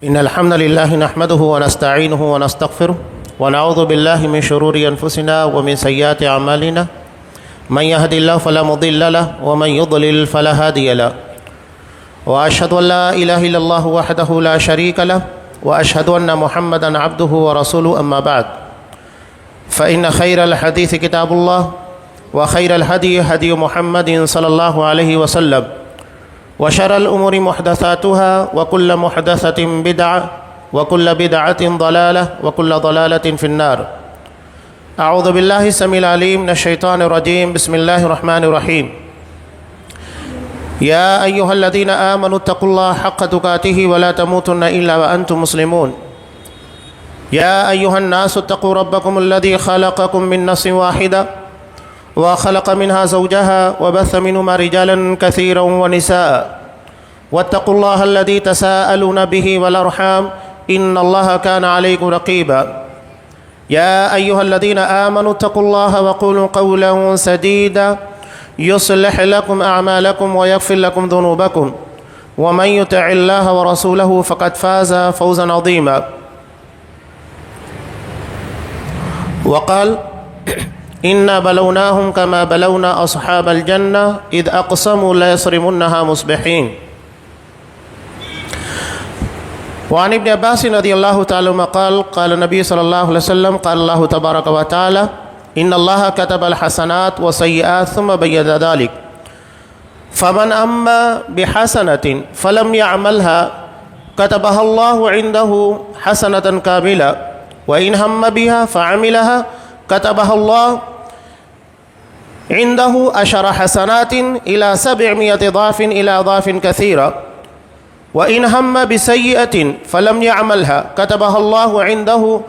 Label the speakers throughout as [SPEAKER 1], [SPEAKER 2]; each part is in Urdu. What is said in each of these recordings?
[SPEAKER 1] إن الحمد لله نحمده ونستعينه ونستغفره ونعوذ بالله من شرور أنفسنا ومن سيئات أعمالنا من يهد الله فلا مضل له ومن يضلل فلا هادي له وأشهد أن لا إله إلا الله وحده لا شريك له وأشهد أن محمدا عبده ورسوله أما بعد فإن خير الحديث كتاب الله وخير الهدي هدي محمد صلى الله عليه وسلم وشر الأمور محدثاتها وكل محدثة بدعة وكل بدعة ضلالة وكل ضلالة في النار. أعوذ بالله السميع العليم من الشيطان الرجيم. بسم الله الرحمن الرحيم. يا أيها الذين آمنوا اتقوا الله حق تقاته ولا تموتن إلا وأنتم مسلمون. يا أيها الناس اتقوا ربكم الذي خلقكم من نفس واحدة وخلق منها زوجها وبث منهما رجالا كثيرا ونساء واتقوا الله الذي تساءلون به والأرحام إن الله كان عليكم رقيبا. يا أيها الذين آمنوا اتقوا الله وقولوا قولا سديدا يصلح لكم أعمالكم ويغفر لكم ذنوبكم ومن يطع الله ورسوله فقد فاز فوزا عظيما. وقال إنا بلوناهم كما بلونا أصحاب الجنة إذ أقسموا ليصرمنها مصبحين. وعن ابن عباس رضي الله تعالى عنهما قال قال النبي صلى الله عليه وسلم قال الله تبارك وتعالى إن الله كتب الحسنات والسيئات ثم بين ذلك فمن أما بحسنة فلم يعملها كتبها الله عنده حسنة كاملة وإن هم بها فعملها كتبها الله عنده 10 حسنات إلى 700 ضعف إلى ضعف كثيرة وإن هم بسيئة فلم يعملها كتبها الله عنده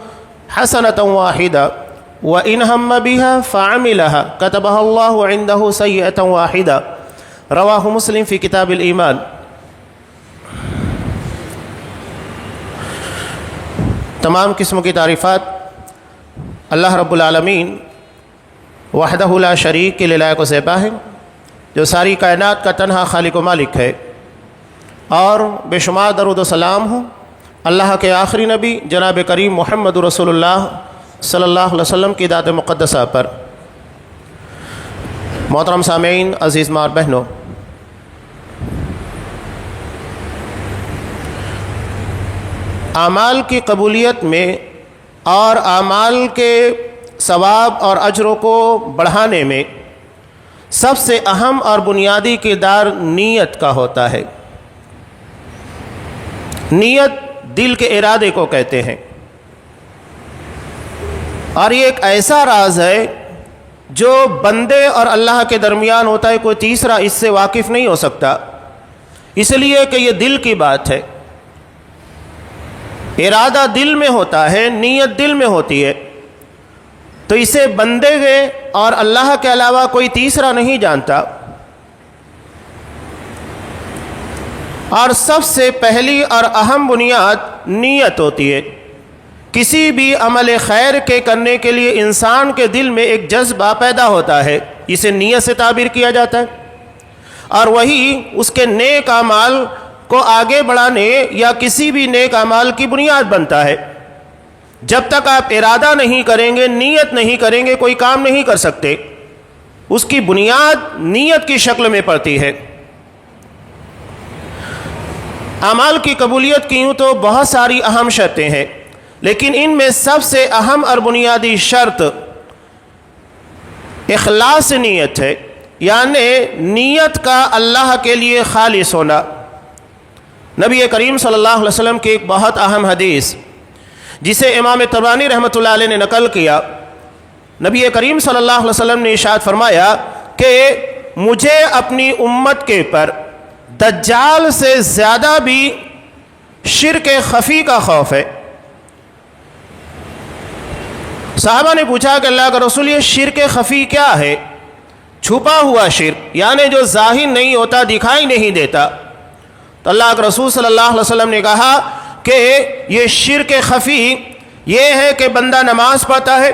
[SPEAKER 1] حسنة واحدة وإن هم بها فعملها كتبها الله عنده سيئة واحدة. رواه مسلم في كتاب الإيمان. تمام قسم کی تعریفات اللہ رب العالمین وحدہ لا شریک کے لائق و زیبا ہے، جو ساری کائنات کا تنہا خالق و مالک ہے، اور بے شمار درود و سلام ہوں اللہ کے آخری نبی جناب کریم محمد رسول اللہ صلی اللہ علیہ وسلم کی ذات مقدسہ پر. محترم سامعین، عزیز ماں اور بہنوں، اعمال کی قبولیت میں اور اعمال کے ثواب اور اجروں کو بڑھانے میں سب سے اہم اور بنیادی کردار نیت کا ہوتا ہے. نیت دل کے ارادے کو کہتے ہیں، اور یہ ایک ایسا راز ہے جو بندے اور اللہ کے درمیان ہوتا ہے، کوئی تیسرا اس سے واقف نہیں ہو سکتا، اس لیے کہ یہ دل کی بات ہے. ارادہ دل میں ہوتا ہے، نیت دل میں ہوتی ہے، تو اسے بندے کے اور اللہ کے علاوہ کوئی تیسرا نہیں جانتا. اور سب سے پہلی اور اہم بنیاد نیت ہوتی ہے. کسی بھی عمل خیر کے کرنے کے لیے انسان کے دل میں ایک جذبہ پیدا ہوتا ہے، اسے نیت سے تعبیر کیا جاتا ہے، اور وہی اس کے نیک اعمال کو آگے بڑھانے یا کسی بھی نیک اعمال کی بنیاد بنتا ہے. جب تک آپ ارادہ نہیں کریں گے، نیت نہیں کریں گے، کوئی کام نہیں کر سکتے. اس کی بنیاد نیت کی شکل میں پڑتی ہے. اعمال کی قبولیت کی یوں تو بہت ساری اہم شرطیں ہیں، لیکن ان میں سب سے اہم اور بنیادی شرط اخلاص نیت ہے، یعنی نیت کا اللہ کے لیے خالص ہونا. نبی کریم صلی اللہ علیہ وسلم کی ایک بہت اہم حدیث جسے امام طبرانی رحمۃ اللہ علیہ نے نقل کیا، نبی کریم صلی اللہ علیہ وسلم نے ارشاد فرمایا کہ مجھے اپنی امت کے پر دجال سے زیادہ بھی شرک خفی کا خوف ہے. صحابہ نے پوچھا کہ اللہ کا رسول، یہ شرک خفی کیا ہے؟ چھپا ہوا شرک، یعنی جو ظاہر نہیں ہوتا، دکھائی نہیں دیتا. تو اللہ کے رسول صلی اللہ علیہ وسلم نے کہا کہ یہ شرک خفی یہ ہے کہ بندہ نماز پڑھتا ہے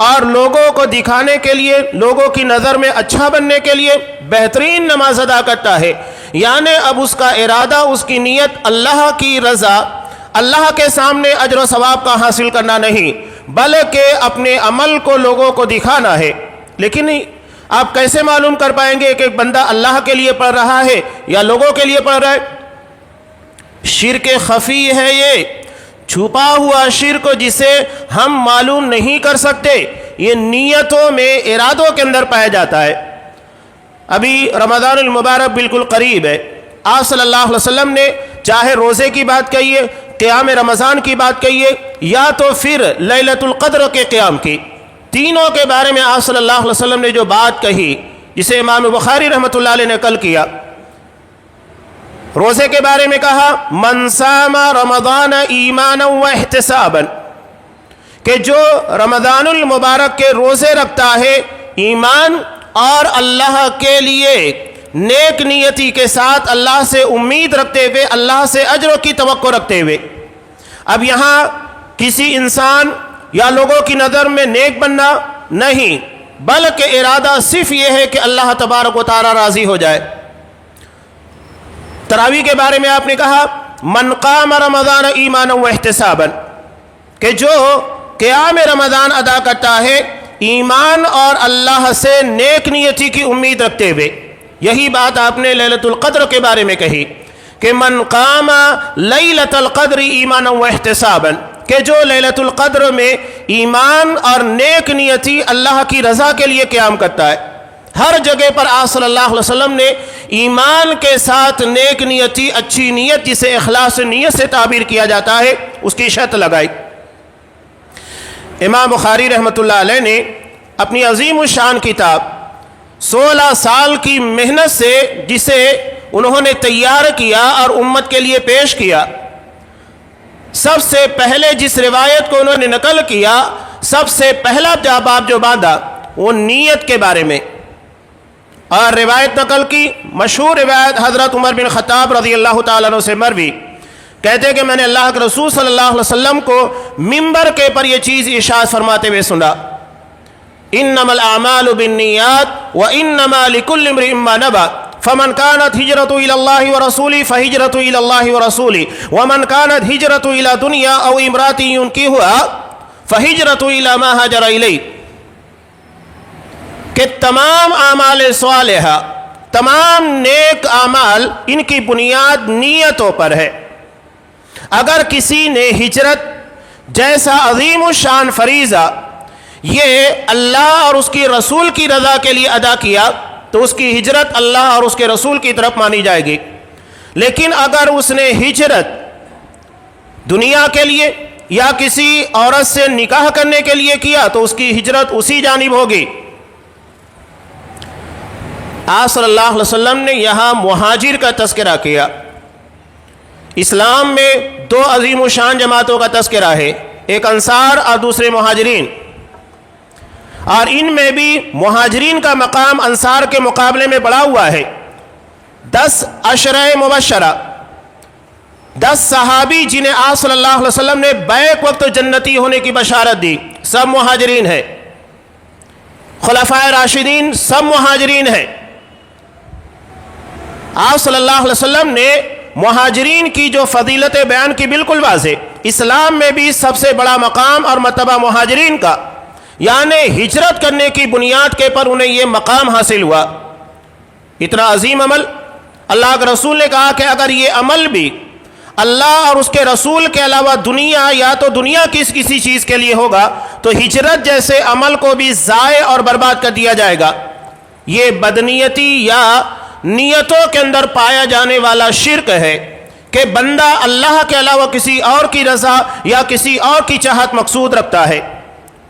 [SPEAKER 1] اور لوگوں کو دکھانے کے لیے، لوگوں کی نظر میں اچھا بننے کے لیے بہترین نماز ادا کرتا ہے، یعنی اب اس کا ارادہ، اس کی نیت اللہ کی رضا، اللہ کے سامنے اجر و ثواب کا حاصل کرنا نہیں، بلکہ اپنے عمل کو لوگوں کو دکھانا ہے۔ لیکن آپ کیسے معلوم کر پائیں گے کہ ایک بندہ اللہ کے لیے پڑھ رہا ہے یا لوگوں کے لیے پڑھ رہا ہے؟ شرک خفی ہے، یہ چھپا ہوا شرک جسے ہم معلوم نہیں کر سکتے، یہ نیتوں میں، ارادوں کے اندر پایا جاتا ہے۔ ابھی رمضان المبارک بالکل قریب ہے، آپ صلی اللہ علیہ وسلم نے چاہے روزے کی بات کہیے، قیام رمضان کی بات کہیے، یا تو پھر لیلۃ القدر کے قیام کی، تینوں کے بارے میں آپ صلی اللہ علیہ وسلم نے جو بات کہی، جسے امام بخاری رحمۃ اللہ علیہ نے نقل کیا۔ روزے کے بارے میں کہا من صام رمضان ایمانا و احتسابا، کہ جو رمضان المبارک کے روزے رکھتا ہے ایمان اور اللہ کے لیے نیک نیتی کے ساتھ، اللہ سے امید رکھتے ہوئے، اللہ سے اجر کی توقع رکھتے ہوئے۔ اب یہاں کسی انسان یا لوگوں کی نظر میں نیک بننا نہیں، بلکہ ارادہ صرف یہ ہے کہ اللہ تبارک و تعالی راضی ہو جائے۔ تراویح کے بارے میں آپ نے کہا من قام رمضان ایمانا و احتسابا، کہ جو قیام رمضان ادا کرتا ہے ایمان اور اللہ سے نیک نیتی کی امید رکھتے ہوئے۔ یہی بات آپ نے لیلۃ القدر کے بارے میں کہی کہ من قام لیلۃ القدر ایمانا و احتسابا، کہ جو لیلۃ القدر میں ایمان اور نیک نیتی اللہ کی رضا کے لیے قیام کرتا ہے۔ ہر جگہ پر آپ صلی اللہ علیہ وسلم نے ایمان کے ساتھ نیک نیتی، اچھی نیت جسے اخلاص نیت سے تعبیر کیا جاتا ہے، اس کی شرط لگائی۔ امام بخاری رحمۃ اللہ علیہ نے اپنی عظیم الشان کتاب 16 سال کی محنت سے جسے انہوں نے تیار کیا اور امت کے لیے پیش کیا، سب سے پہلے جس روایت کو انہوں نے نقل کیا، سب سے پہلا باب جو باندھا وہ نیت کے بارے میں، اور روایت نقل کی مشہور روایت حضرت عمر بن خطاب رضی اللہ تعالیٰ عنہ سے مروی، کہتے ہیں کہ میں نے اللہ کے رسول صلی اللہ علیہ وسلم کو منبر کے پر یہ چیز ارشاد فرماتے ہوئے سنا، انما الاعمال بالنیات وانما لكل امرئ ما نوى فمن كانت هجرته الى الله ورسوله فهجرته الى الله ورسوله ومن كانت هجرته الى دنيا او امرأة ينكحها فهجرته الى ما هاجر اليه، کہ تمام اعمال صالحہ، تمام نیک اعمال، ان کی بنیاد نیتوں پر ہے۔ اگر کسی نے ہجرت جیسا عظیم الشان فریضہ یہ اللہ اور اس کی رسول کی رضا کے لیے ادا کیا تو اس کی ہجرت اللہ اور اس کے رسول کی طرف مانی جائے گی۔ لیکن اگر اس نے ہجرت دنیا کے لیے یا کسی عورت سے نکاح کرنے کے لیے کیا تو اس کی ہجرت اسی جانب ہوگی۔ آپ صلی اللہ علیہ وسلم نے یہاں مہاجر کا تذکرہ کیا۔ اسلام میں دو عظیم الشان جماعتوں کا تذکرہ ہے، ایک انصار اور دوسرے مہاجرین، اور ان میں بھی مہاجرین کا مقام انصار کے مقابلے میں بڑھا ہوا ہے۔ 10 عشرہ مبشرہ، 10 صحابی جنہیں آپ صلی اللہ علیہ وسلم نے بیک وقت جنتی ہونے کی بشارت دی، سب مہاجرین ہیں۔ خلفائے راشدین سب مہاجرین ہیں۔ آپ صلی اللہ علیہ وسلم نے مہاجرین کی جو فضیلت بیان کی بالکل واضح، اسلام میں بھی سب سے بڑا مقام اور مرتبہ مہاجرین کا، یعنی ہجرت کرنے کی بنیاد کے پر انہیں یہ مقام حاصل ہوا۔ اتنا عظیم عمل، اللہ کے رسول نے کہا کہ اگر یہ عمل بھی اللہ اور اس کے رسول کے علاوہ دنیا یا تو دنیا کی کسی چیز کے لیے ہوگا تو ہجرت جیسے عمل کو بھی ضائع اور برباد کر دیا جائے گا۔ یہ بدنیتی یا نیتوں کے اندر پایا جانے والا شرک ہے کہ بندہ اللہ کے علاوہ کسی اور کی رضا یا کسی اور کی چاہت مقصود رکھتا ہے،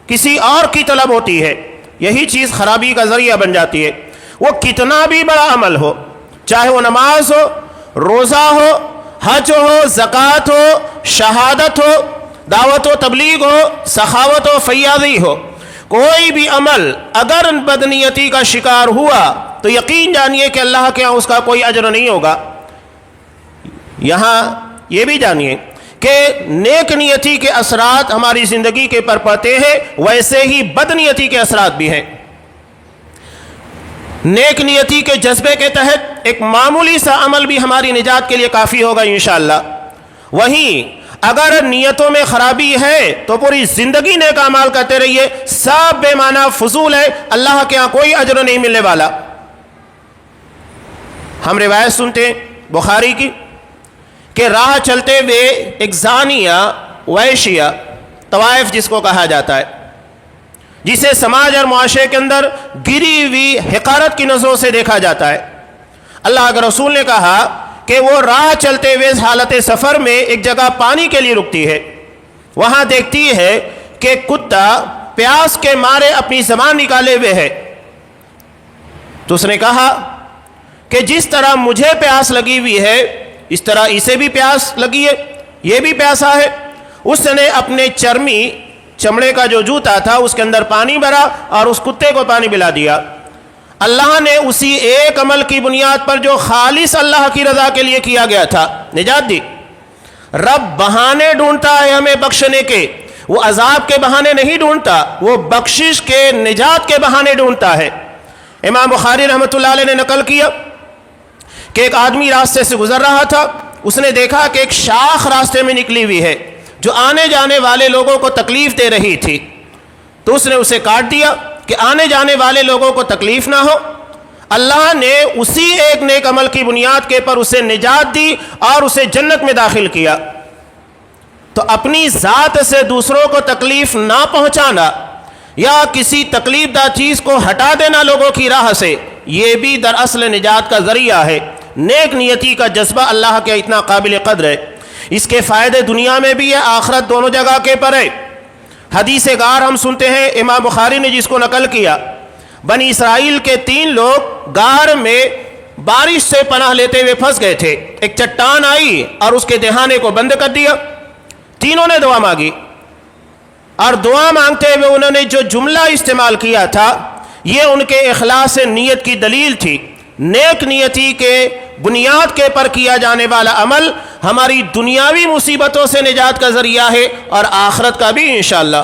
[SPEAKER 1] کسی اور کی طلب ہوتی ہے، یہی چیز خرابی کا ذریعہ بن جاتی ہے۔ وہ کتنا بھی بڑا عمل ہو، چاہے وہ نماز ہو، روزہ ہو، حج ہو، زکوٰۃ ہو، شہادت ہو، دعوت و تبلیغ ہو، سخاوت و فیاضی ہو، کوئی بھی عمل اگر بدنیتی کا شکار ہوا تو یقین جانیے کہ اللہ کے ہاں اس کا کوئی اجر نہیں ہوگا۔ یہاں یہ بھی جانیے کہ نیک نیتی کے اثرات ہماری زندگی کے پر پڑتے ہیں، ویسے ہی بد نیتی کے اثرات بھی ہیں۔ نیک نیتی کے جذبے کے تحت ایک معمولی سا عمل بھی ہماری نجات کے لیے کافی ہوگا انشاءاللہ۔ وہیں اگر نیتوں میں خرابی ہے تو پوری زندگی نیک اعمال کرتے رہیے، سب بے معنی فضول ہے، اللہ کے ہاں کوئی اجر نہیں ملنے والا۔ ہم روایت سنتے ہیں بخاری کی کہ راہ چلتے ہوئے ایک زانیہ ویشیہ، طوائف جس کو کہا جاتا ہے، جسے سماج اور معاشرے کے اندر گری ہوئی حقارت کی نظروں سے دیکھا جاتا ہے، اللہ کے رسول نے کہا کہ وہ راہ چلتے ہوئے حالت سفر میں ایک جگہ پانی کے لیے رکتی ہے، وہاں دیکھتی ہے کہ کتا پیاس کے مارے اپنی زبان نکالے ہوئے ہے، تو اس نے کہا کہ جس طرح مجھے پیاس لگی ہوئی ہے اس طرح اسے بھی پیاس لگی ہے، یہ بھی پیاسا ہے۔ اس نے اپنے چمڑے کا جو جوتا تھا اس کے اندر پانی بھرا اور اس کتے کو پانی پلا دیا۔ اللہ نے اسی ایک عمل کی بنیاد پر جو خالص اللہ کی رضا کے لیے کیا گیا تھا نجات دی۔ رب بہانے ڈھونڈتا ہے ہمیں بخشنے کے، وہ عذاب کے بہانے نہیں ڈھونڈتا، وہ بخشش کے نجات کے بہانے ڈھونڈتا ہے۔ امام بخاری رحمۃ اللہ علیہ نے نقل کیا کہ ایک آدمی راستے سے گزر رہا تھا، اس نے دیکھا کہ ایک شاخ راستے میں نکلی ہوئی ہے جو آنے جانے والے لوگوں کو تکلیف دے رہی تھی، تو اس نے اسے کاٹ دیا کہ آنے جانے والے لوگوں کو تکلیف نہ ہو۔ اللہ نے اسی ایک نیک عمل کی بنیاد کے پر اسے نجات دی اور اسے جنت میں داخل کیا۔ تو اپنی ذات سے دوسروں کو تکلیف نہ پہنچانا یا کسی تکلیف دہ چیز کو ہٹا دینا لوگوں کی راہ سے، یہ بھی دراصل نجات کا ذریعہ ہے۔ نیک نیتی کا جذبہ اللہ کے اتنا قابل قدر ہے، اس کے فائدے دنیا میں بھی ہے، آخرت دونوں جگہ کے پر ہے۔ حدیث غار ہم سنتے ہیں، امام بخاری نے جس کو نقل کیا، بنی اسرائیل کے 3 لوگ غار میں بارش سے پناہ لیتے ہوئے پھنس گئے تھے، ایک چٹان آئی اور اس کے دہانے کو بند کر دیا، تینوں نے دعا مانگی، اور دعا مانگتے ہوئے انہوں نے جو جملہ استعمال کیا تھا یہ ان کے اخلاص نیت کی دلیل تھی۔ نیک نیتی کے بنیاد کے پر کیا جانے والا عمل ہماری دنیاوی مصیبتوں سے نجات کا ذریعہ ہے اور آخرت کا بھی انشاءاللہ۔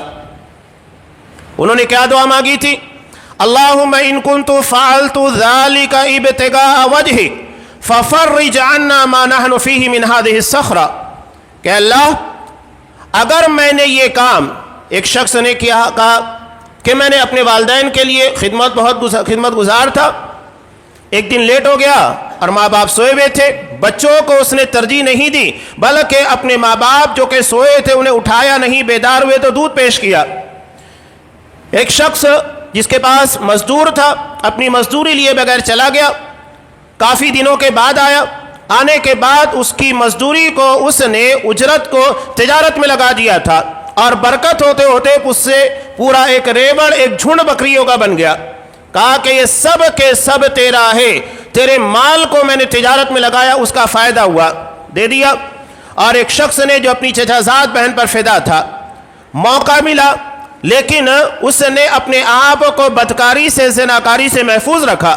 [SPEAKER 1] انہوں نے کیا دعا مانگی تھی؟ اللہم ان کنت فعلت ذالک ابتغاء وجہک ففرج عنا ما نحن فیہ من هذه الصخرہ، کہ اللہ اگر میں نے یہ کام، ایک شخص نے کہا کہ میں نے اپنے والدین کے لیے خدمت گزار تھا، ایک دن لیٹ ہو گیا اور ماں باپ سوئے ہوئے تھے، بچوں کو اس نے ترجیح نہیں دی بلکہ اپنے ماں باپ جو کہ سوئے تھے انہیں اٹھایا نہیں، بیدار ہوئے تو دودھ پیش کیا۔ ایک شخص جس کے پاس مزدور تھا اپنی مزدوری لیے بغیر چلا گیا، کافی دنوں کے بعد آیا، آنے کے بعد اس کی مزدوری کو اس نے اجرت کو تجارت میں لگا دیا تھا، اور برکت ہوتے ہوتے اس سے پورا ایک ریوڑ، ایک جھنڈ بکریوں کا بن گیا۔ کہا کہ یہ سب کے سب تیرا ہے، تیرے مال کو میں نے تجارت میں لگایا، اس کا فائدہ ہوا، دے دیا۔ اور ایک شخص نے جو اپنی چچا زاد بہن پر فدا تھا، موقع ملا لیکن اس نے اپنے آپ کو بدکاری سے، زناکاری سے محفوظ رکھا۔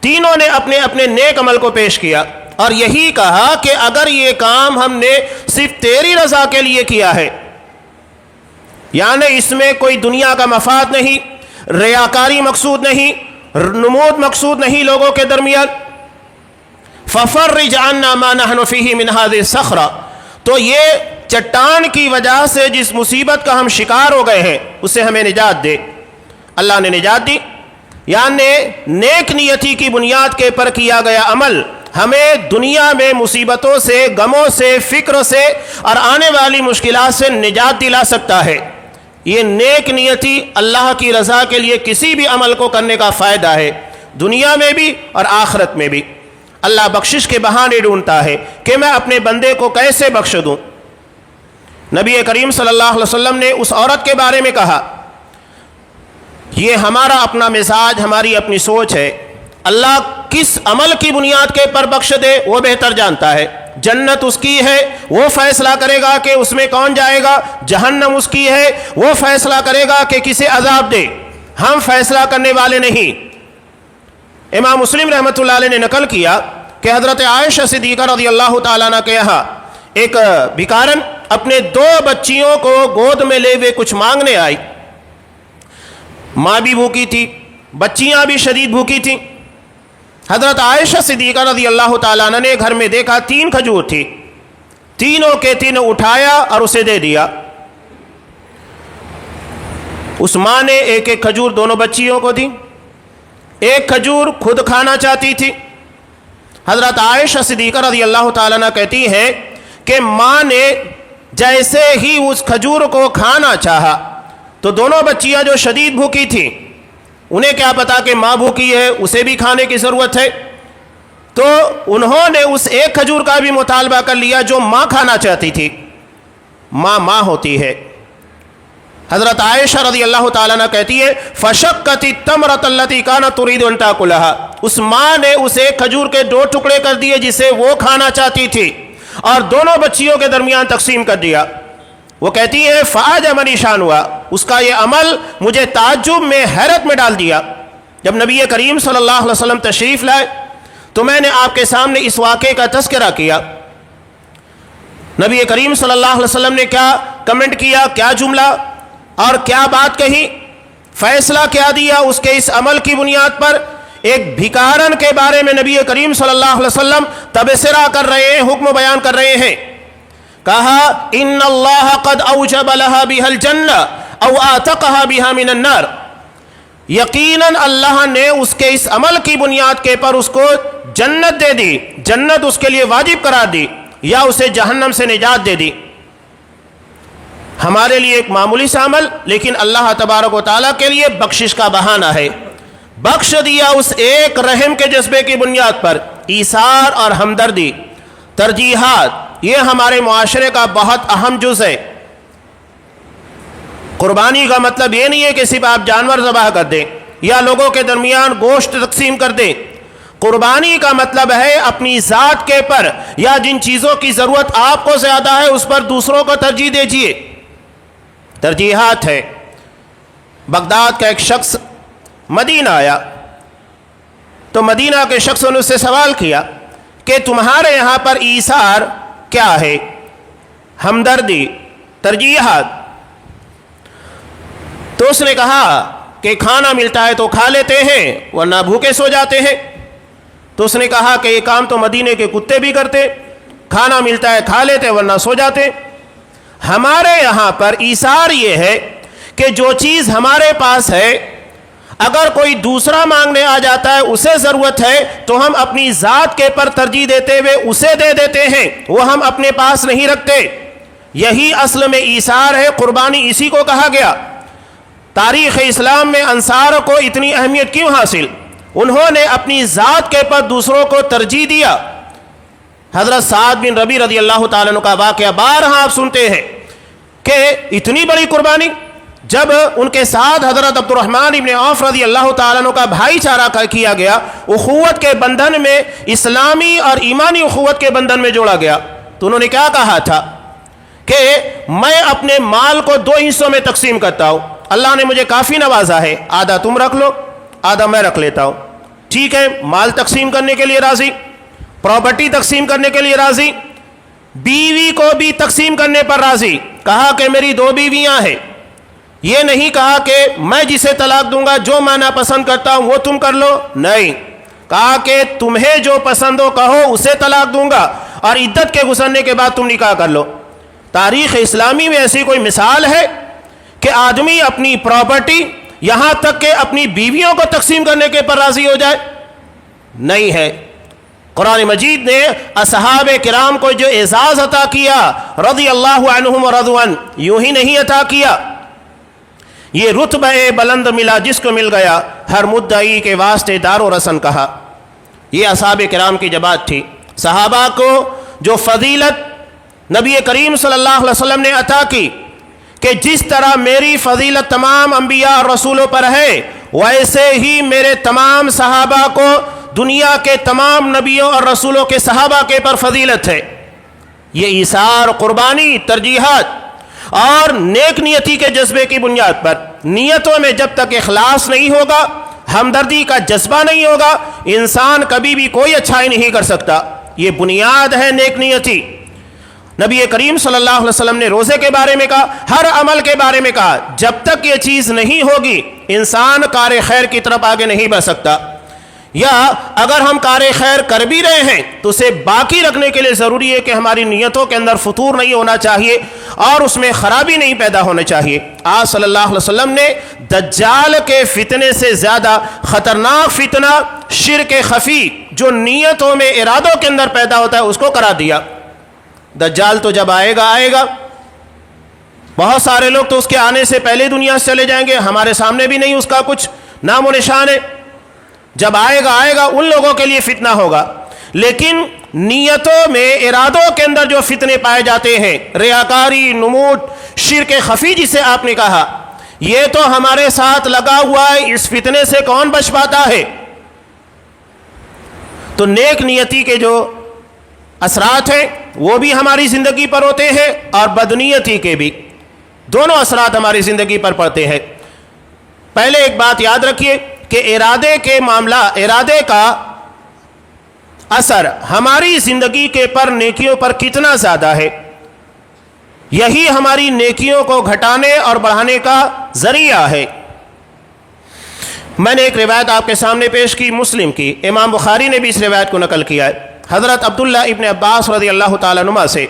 [SPEAKER 1] تینوں نے اپنے اپنے نیک عمل کو پیش کیا اور یہی کہا کہ اگر یہ کام ہم نے صرف تیری رضا کے لیے کیا ہے، یعنی اس میں کوئی دنیا کا مفاد نہیں، ریاکاری مقصود نہیں، نمود مقصود نہیں لوگوں کے درمیان، ففرج عنا ما نحن فیہ من هذه الصخرہ، تو یہ چٹان کی وجہ سے جس مصیبت کا ہم شکار ہو گئے ہیں اس سے ہمیں نجات دے۔ اللہ نے نجات دی، یعنی نیک نیتی کی بنیاد کے پر کیا گیا عمل ہمیں دنیا میں مصیبتوں سے، غموں سے، فکر سے اور آنے والی مشکلات سے نجات دلا سکتا ہے۔ یہ نیک نیتی اللہ کی رضا کے لیے کسی بھی عمل کو کرنے کا فائدہ ہے، دنیا میں بھی اور آخرت میں بھی۔ اللہ بخشش کے بہانے ڈھونڈتا ہے کہ میں اپنے بندے کو کیسے بخش دوں۔ نبی کریم صلی اللہ علیہ وسلم نے اس عورت کے بارے میں کہا، یہ ہمارا اپنا مزاج، ہماری اپنی سوچ ہے، اللہ کس عمل کی بنیاد کے پر بخش دے وہ بہتر جانتا ہے۔ جنت اس کی ہے، وہ فیصلہ کرے گا کہ اس میں کون جائے گا، جہنم اس کی ہے، وہ فیصلہ کرے گا کہ کسے عذاب دے، ہم فیصلہ کرنے والے نہیں۔ امام مسلم رحمۃ اللہ علیہ نے نقل کیا کہ حضرت عائشہ صدیقہ رضی اللہ تعالیٰ عنہ کے یہاں ایک بھکارن اپنے 2 بچیوں کو گود میں لے ہوئے کچھ مانگنے آئی، ماں بھی بھوکی تھی، بچیاں بھی شدید بھوکی تھیں۔ حضرت عائشہ صدیقہ رضی اللہ تعالیٰ عنہ نے گھر میں دیکھا 3 کھجور تھی، تینوں کے تینوں اٹھایا اور اسے دے دیا۔ اس ماں نے ایک ایک کھجور دونوں بچیوں کو دی، ایک کھجور خود کھانا چاہتی تھی۔ حضرت عائشہ صدیقہ رضی اللہ تعالیٰ عنہ کہتی ہیں کہ ماں نے جیسے ہی اس کھجور کو کھانا چاہا تو دونوں بچیاں جو شدید بھوکی تھیں، انہیں کیا پتا کہ ماں بھوکی ہے، اسے بھی کھانے کی ضرورت ہے، تو انہوں نے اس ایک کھجور کا بھی مطالبہ کر لیا جو ماں کھانا چاہتی تھی۔ ماں ہوتی ہے۔ حضرت عائشہ رضی اللہ تعالیٰ عنہ کہتی ہے فشقت التمرۃ التي كانت تريد ان تاكلها، اس ماں نے اس ایک کھجور کے 2 ٹکڑے کر دیے جسے وہ کھانا چاہتی تھی اور دونوں بچیوں کے درمیان تقسیم کر دیا۔ وہ کہتی ہے فاعجبنی شانها، اس کا یہ عمل مجھے تعجب میں، حیرت میں ڈال دیا۔ جب نبی کریم صلی اللہ علیہ وسلم تشریف لائے تو میں نے آپ کے سامنے اس واقعے کا تذکرہ کیا۔ نبی کریم صلی اللہ علیہ وسلم نے کیا کمنٹ کیا، کیا جملہ اور کیا بات کہی، فیصلہ کیا دیا اس کے اس عمل کی بنیاد پر۔ ایک بھکارن کے بارے میں نبی کریم صلی اللہ علیہ وسلم تبصرہ کر رہے ہیں، حکم بیان کر رہے ہیں۔ کہا ان اللہ قد اوجب لها بها الجنہ او اعتقها بها من النار، یقیناً اللہ نے اس کے اس عمل کی بنیاد کے پر اس کو جنت دے دی، جنت اس کے لیے واجب قرار دی یا اسے جہنم سے نجات دے دی۔ ہمارے لیے ایک معمولی سا عمل، لیکن اللہ تبارک و تعالیٰ کے لیے بخشش کا بہانہ ہے۔ بخش دیا اس ایک رحم کے جذبے کی بنیاد پر۔ ایثار اور ہمدردی، ترجیحات، یہ ہمارے معاشرے کا بہت اہم جز ہے۔ قربانی کا مطلب یہ نہیں ہے کہ صرف آپ جانور ذبح کر دیں یا لوگوں کے درمیان گوشت تقسیم کر دیں۔ قربانی کا مطلب ہے اپنی ذات کے پر یا جن چیزوں کی ضرورت آپ کو زیادہ ہے اس پر دوسروں کو ترجیح دیجیے۔ ترجیحات ہے۔ بغداد کا ایک شخص مدینہ آیا تو مدینہ کے شخص نے اس سے سوال کیا کہ تمہارے یہاں پر ایثار کیا ہے، ہمدردی، ترجیحات؟ تو اس نے کہا کہ کھانا ملتا ہے تو کھا لیتے ہیں ورنہ بھوکے سو جاتے ہیں۔ تو اس نے کہا کہ یہ کام تو مدینے کے کتے بھی کرتے، کھانا ملتا ہے کھا لیتے ورنہ سو جاتے۔ ہمارے یہاں پر ایثار یہ ہے کہ جو چیز ہمارے پاس ہے اگر کوئی دوسرا مانگنے آ جاتا ہے، اسے ضرورت ہے تو ہم اپنی ذات کے پر ترجیح دیتے ہوئے اسے دے دیتے ہیں، وہ ہم اپنے پاس نہیں رکھتے۔ یہی اصل میں ایثار ہے، قربانی اسی کو کہا گیا۔ تاریخ اسلام میں انصار کو اتنی اہمیت کیوں حاصل؟ انہوں نے اپنی ذات کے پر دوسروں کو ترجیح دیا۔ حضرت سعد بن ربیع رضی اللہ تعالیٰ عنہ کا واقعہ بارہا آپ سنتے ہیں کہ اتنی بڑی قربانی، جب ان کے ساتھ حضرت عبد الرحمن بن عوف رضی اللہ تعالیٰ عنہ کا بھائی چارہ کیا گیا، اخوت کے بندھن میں، اسلامی اور ایمانی اخوت کے بندھن میں جوڑا گیا، تو انہوں نے کیا کہا تھا کہ میں اپنے مال کو 2 حصوں میں تقسیم کرتا ہوں، اللہ نے مجھے کافی نوازا ہے، آدھا تم رکھ لو آدھا میں رکھ لیتا ہوں۔ ٹھیک ہے، مال تقسیم کرنے کے لیے راضی، پراپرٹی تقسیم کرنے کے لیے راضی، بیوی کو بھی تقسیم کرنے پر راضی۔ کہا کہ میری 2 بیویاں ہیں، یہ نہیں کہا کہ میں جسے طلاق دوں گا جو میں ناپسند کرتا ہوں وہ تم کر لو، نہیں، کہا کہ تمہیں جو پسند ہو کہو اسے طلاق دوں گا اور عدت کے گزرنے کے بعد تم نکاح کر لو۔ تاریخ اسلامی میں ایسی کوئی مثال ہے کہ آدمی اپنی پراپرٹی یہاں تک کہ اپنی بیویوں کو تقسیم کرنے کے پر راضی ہو جائے؟ نہیں ہے۔ قرآن مجید نے اصحاب کرام کو جو اعزاز عطا کیا رضی اللہ عنہم ورضوا عنہ، یوں ہی نہیں عطا کیا، یہ رتبہ بلند ملا جس کو مل گیا ہر مدعی کے واسطے دار و رسن کہا۔ یہ اصحاب کرام کی جماعت تھی۔ صحابہ کو جو فضیلت نبی کریم صلی اللہ علیہ وسلم نے عطا کی کہ جس طرح میری فضیلت تمام انبیاء اور رسولوں پر ہے، ویسے ہی میرے تمام صحابہ کو دنیا کے تمام نبیوں اور رسولوں کے صحابہ کے پر فضیلت ہے۔ یہ ایثار، قربانی، ترجیحات اور نیک نیتی کے جذبے کی بنیاد پر، نیتوں میں جب تک اخلاص نہیں ہوگا، ہمدردی کا جذبہ نہیں ہوگا، انسان کبھی بھی کوئی اچھائی نہیں کر سکتا۔ یہ بنیاد ہے نیک نیتی۔ نبی کریم صلی اللہ علیہ وسلم نے روزے کے بارے میں کہا، ہر عمل کے بارے میں کہا، جب تک یہ چیز نہیں ہوگی انسان کار خیر کی طرف آگے نہیں بڑھ سکتا۔ یا اگر ہم کار خیر کر بھی رہے ہیں تو اسے باقی رکھنے کے لیے ضروری ہے کہ ہماری نیتوں کے اندر فتور نہیں ہونا چاہیے اور اس میں خرابی نہیں پیدا ہونا چاہیے۔ آپ صلی اللہ علیہ وسلم نے دجال کے فتنے سے زیادہ خطرناک فتنہ شرک خفی جو نیتوں میں ارادوں کے اندر پیدا ہوتا ہے اس کو قرار دیا۔ دجال تو جب آئے گا بہت سارے لوگ تو اس کے آنے سے پہلے دنیا سے چلے جائیں گے، ہمارے سامنے بھی نہیں اس کا کچھ نام و نشان ہے۔ جب آئے گا ان لوگوں کے لیے فتنہ ہوگا، لیکن نیتوں میں ارادوں کے اندر جو فتنے پائے جاتے ہیں، ریاکاری، نمود، شرک خفی جسے آپ نے کہا، یہ تو ہمارے ساتھ لگا ہوا ہے، اس فتنے سے کون بچ پاتا ہے؟ تو نیک نیتی کے جو اثرات ہیں وہ بھی ہماری زندگی پر ہوتے ہیں اور بدنیتی کے بھی، دونوں اثرات ہماری زندگی پر پڑتے ہیں۔ پہلے ایک بات یاد رکھیے کہ ارادے کا اثر ہماری زندگی کے پر نیکیوں پر کتنا زیادہ ہے، یہی ہماری نیکیوں کو گھٹانے اور بڑھانے کا ذریعہ ہے۔ میں نے ایک روایت آپ کے سامنے پیش کی، مسلم کی، امام بخاری نے بھی اس روایت کو نقل کیا ہے حضرت عبداللہ ابن عباس رضی اللہ تعالیٰ عنہما سے۔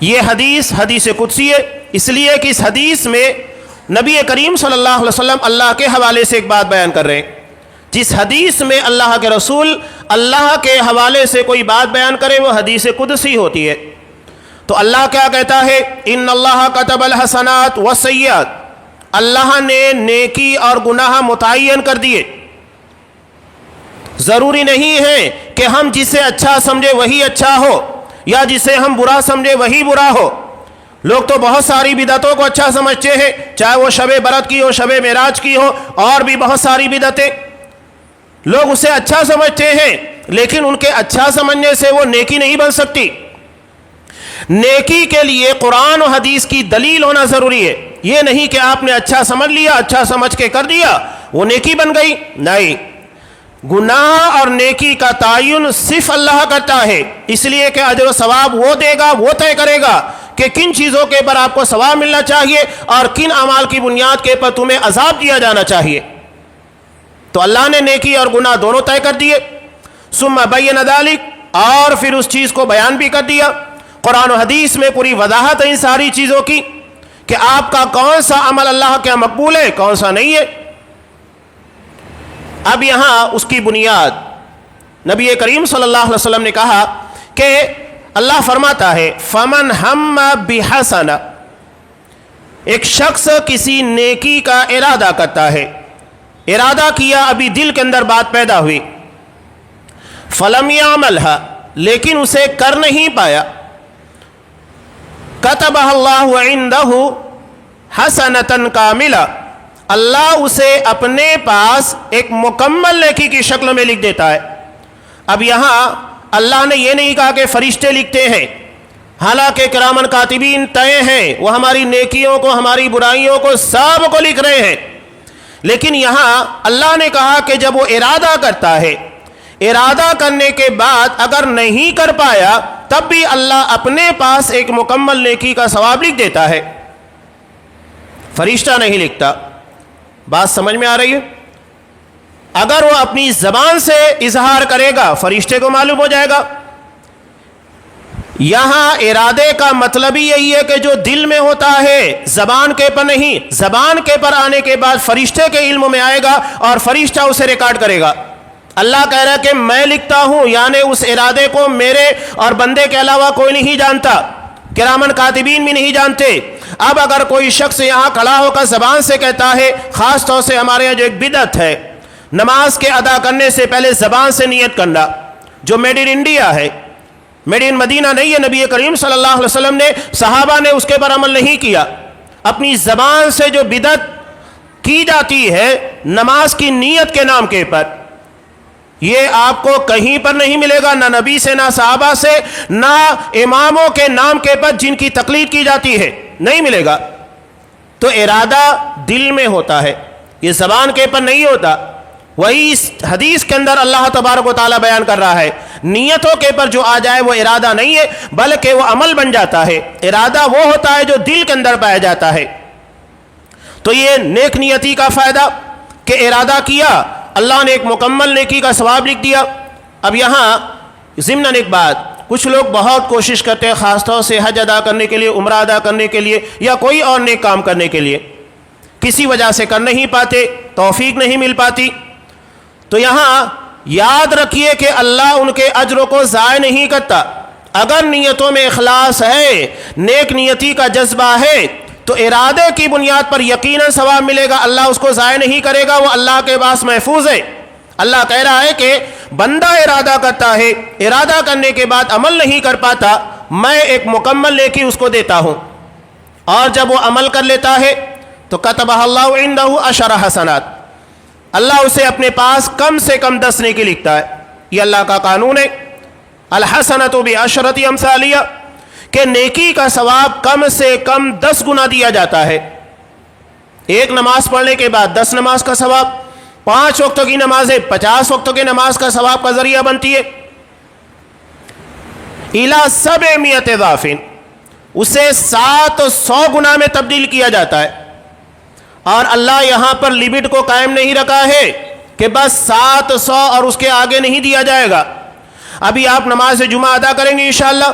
[SPEAKER 1] یہ حدیث قدسی ہے، اس لیے کہ اس حدیث میں نبی کریم صلی اللہ علیہ وسلم اللہ کے حوالے سے ایک بات بیان کر رہے ہیں۔ جس حدیث میں اللہ کے رسول اللہ کے حوالے سے کوئی بات بیان کرے وہ حدیث قدسی ہوتی ہے۔ تو اللہ کیا کہتا ہے؟ ان اللہ کتب الحسنات والسیئات، اللہ نے نیکی اور گناہ متعین کر دیے۔ ضروری نہیں ہے کہ ہم جسے اچھا سمجھے وہی اچھا ہو یا جسے ہم برا سمجھے وہی برا ہو۔ لوگ تو بہت ساری بدعتوں کو اچھا سمجھتے ہیں، چاہے وہ شب برات کی ہو، شب معراج کی ہو، اور بھی بہت ساری بدعتیں لوگ اسے اچھا سمجھتے ہیں، لیکن ان کے اچھا سمجھنے سے وہ نیکی نہیں بن سکتی۔ نیکی کے لیے قرآن و حدیث کی دلیل ہونا ضروری ہے، یہ نہیں کہ آپ نے اچھا سمجھ لیا، اچھا سمجھ کے کر دیا وہ نیکی بن گئی، نہیں۔ گناہ اور نیکی کا تعین صرف اللہ کرتا ہے، اس لیے کہ اجر و ثواب وہ دے گا، وہ طے کرے گا کہ کن چیزوں کے پر آپ کو ثواب ملنا چاہیے اور کن اعمال کی بنیاد کے پر تمہیں عذاب دیا جانا چاہیے۔ تو اللہ نے نیکی اور گناہ دونوں طے کر دیے، ثم بین ذلک، اور پھر اس چیز کو بیان بھی کر دیا۔ قرآن و حدیث میں پوری وضاحت ہے ان ساری چیزوں کی کہ آپ کا کون سا عمل اللہ کے مقبول ہے، کون سا نہیں ہے۔ اب یہاں اس کی بنیاد نبی کریم صلی اللہ علیہ وسلم نے کہا کہ اللہ فرماتا ہے فمن ہم بحسنہ، ایک شخص کسی نیکی کا ارادہ کرتا ہے، ارادہ کیا، ابھی دل کے اندر بات پیدا ہوئی، فلم یعملھا، لیکن اسے کر نہیں پایا، کتبہ اللہ عندہ حسنۃ کاملہ، اللہ اسے اپنے پاس ایک مکمل نیکی کی شکل میں لکھ دیتا ہے۔ اب یہاں اللہ نے یہ نہیں کہا کہ فرشتے لکھتے ہیں، حالانکہ کرامن کاتبین طے ہیں، وہ ہماری نیکیوں کو، ہماری برائیوں کو، سب کو لکھ رہے ہیں، لیکن یہاں اللہ نے کہا کہ جب وہ ارادہ کرتا ہے، ارادہ کرنے کے بعد اگر نہیں کر پایا تب بھی اللہ اپنے پاس ایک مکمل نیکی کا ثواب لکھ دیتا ہے، فرشتہ نہیں لکھتا۔ بات سمجھ میں آ رہی ہے؟ اگر وہ اپنی زبان سے اظہار کرے گا فرشتے کو معلوم ہو جائے گا۔ یہاں ارادے کا مطلب ہی یہی ہے کہ جو دل میں ہوتا ہے، زبان کے پر نہیں، زبان کے پر آنے کے بعد فرشتے کے علم میں آئے گا اور فرشتہ اسے ریکارڈ کرے گا۔ اللہ کہہ رہا ہے کہ میں لکھتا ہوں، یعنی اس ارادے کو میرے اور بندے کے علاوہ کوئی نہیں جانتا، کرامن کاتبین بھی نہیں جانتے۔ اب اگر کوئی شخص یہاں کھڑا ہو کر زبان سے کہتا ہے، خاص طور سے ہمارے یہاں جو ایک بدعت ہے، نماز کے ادا کرنے سے پہلے زبان سے نیت کرنا، جو میڈ ان انڈیا ہے، میڈ ان مدینہ نہیں ہے، نبی کریم صلی اللہ علیہ وسلم نے، صحابہ نے اس کے پر عمل نہیں کیا۔ اپنی زبان سے جو بدعت کی جاتی ہے نماز کی نیت کے نام کے پر، یہ آپ کو کہیں پر نہیں ملے گا، نہ نبی سے، نہ صحابہ سے، نہ اماموں کے نام کے پر جن کی تقلید کی جاتی ہے، نہیں ملے گا۔ تو ارادہ دل میں ہوتا ہے، یہ زبان کے پر نہیں ہوتا۔ وہی اس حدیث کے اندر اللہ تبارک و تعالیٰ بیان کر رہا ہے، نیتوں کے پر جو آ جائے وہ ارادہ نہیں ہے بلکہ وہ عمل بن جاتا ہے۔ ارادہ وہ ہوتا ہے جو دل کے اندر پایا جاتا ہے۔ تو یہ نیک نیتی کا فائدہ کہ ارادہ کیا اللہ نے ایک مکمل نیکی کا ثواب لکھ دیا۔ اب یہاں ضمناً ایک بات، کچھ لوگ بہت کوشش کرتے ہیں خاص طور سے حج ادا کرنے کے لیے، عمرہ ادا کرنے کے لیے، یا کوئی اور نیک کام کرنے کے لیے، کسی وجہ سے کر نہیں پاتے، توفیق نہیں مل پاتی، تو یہاں یاد رکھیے کہ اللہ ان کے اجر کو ضائع نہیں کرتا۔ اگر نیتوں میں اخلاص ہے، نیک نیتی کا جذبہ ہے، تو ارادے کی بنیاد پر یقیناً ثواب ملے گا، اللہ اس کو ضائع نہیں کرے گا، وہ اللہ کے پاس محفوظ ہے۔ اللہ کہہ رہا ہے کہ بندہ ارادہ کرتا ہے، ارادہ کرنے کے بعد عمل نہیں کر پاتا، میں ایک مکمل نیکی اس کو دیتا ہوں، اور جب وہ عمل کر لیتا ہے تو کتبہ اللہ عندہ 10 حسنات، اللہ اسے اپنے پاس کم سے کم 10 نیکی لکھتا ہے۔ یہ اللہ کا قانون ہے، الحسنۃ بعشرۃ امثالہا، کہ نیکی کا ثواب کم سے کم 10 گنا دیا جاتا ہے۔ ایک نماز پڑھنے کے بعد 10 نماز کا ثواب، 5 وقتوں کی نمازیں 50 وقتوں کی نماز کا ثواب کا ذریعہ بنتی ہے۔ الی 700 ضعف، اسے 700 گنا میں تبدیل کیا جاتا ہے۔ اور اللہ یہاں پر لمٹ کو قائم نہیں رکھا ہے کہ بس 700 اور اس کے آگے نہیں دیا جائے گا۔ ابھی آپ نماز جمعہ ادا کریں گے انشاءاللہ،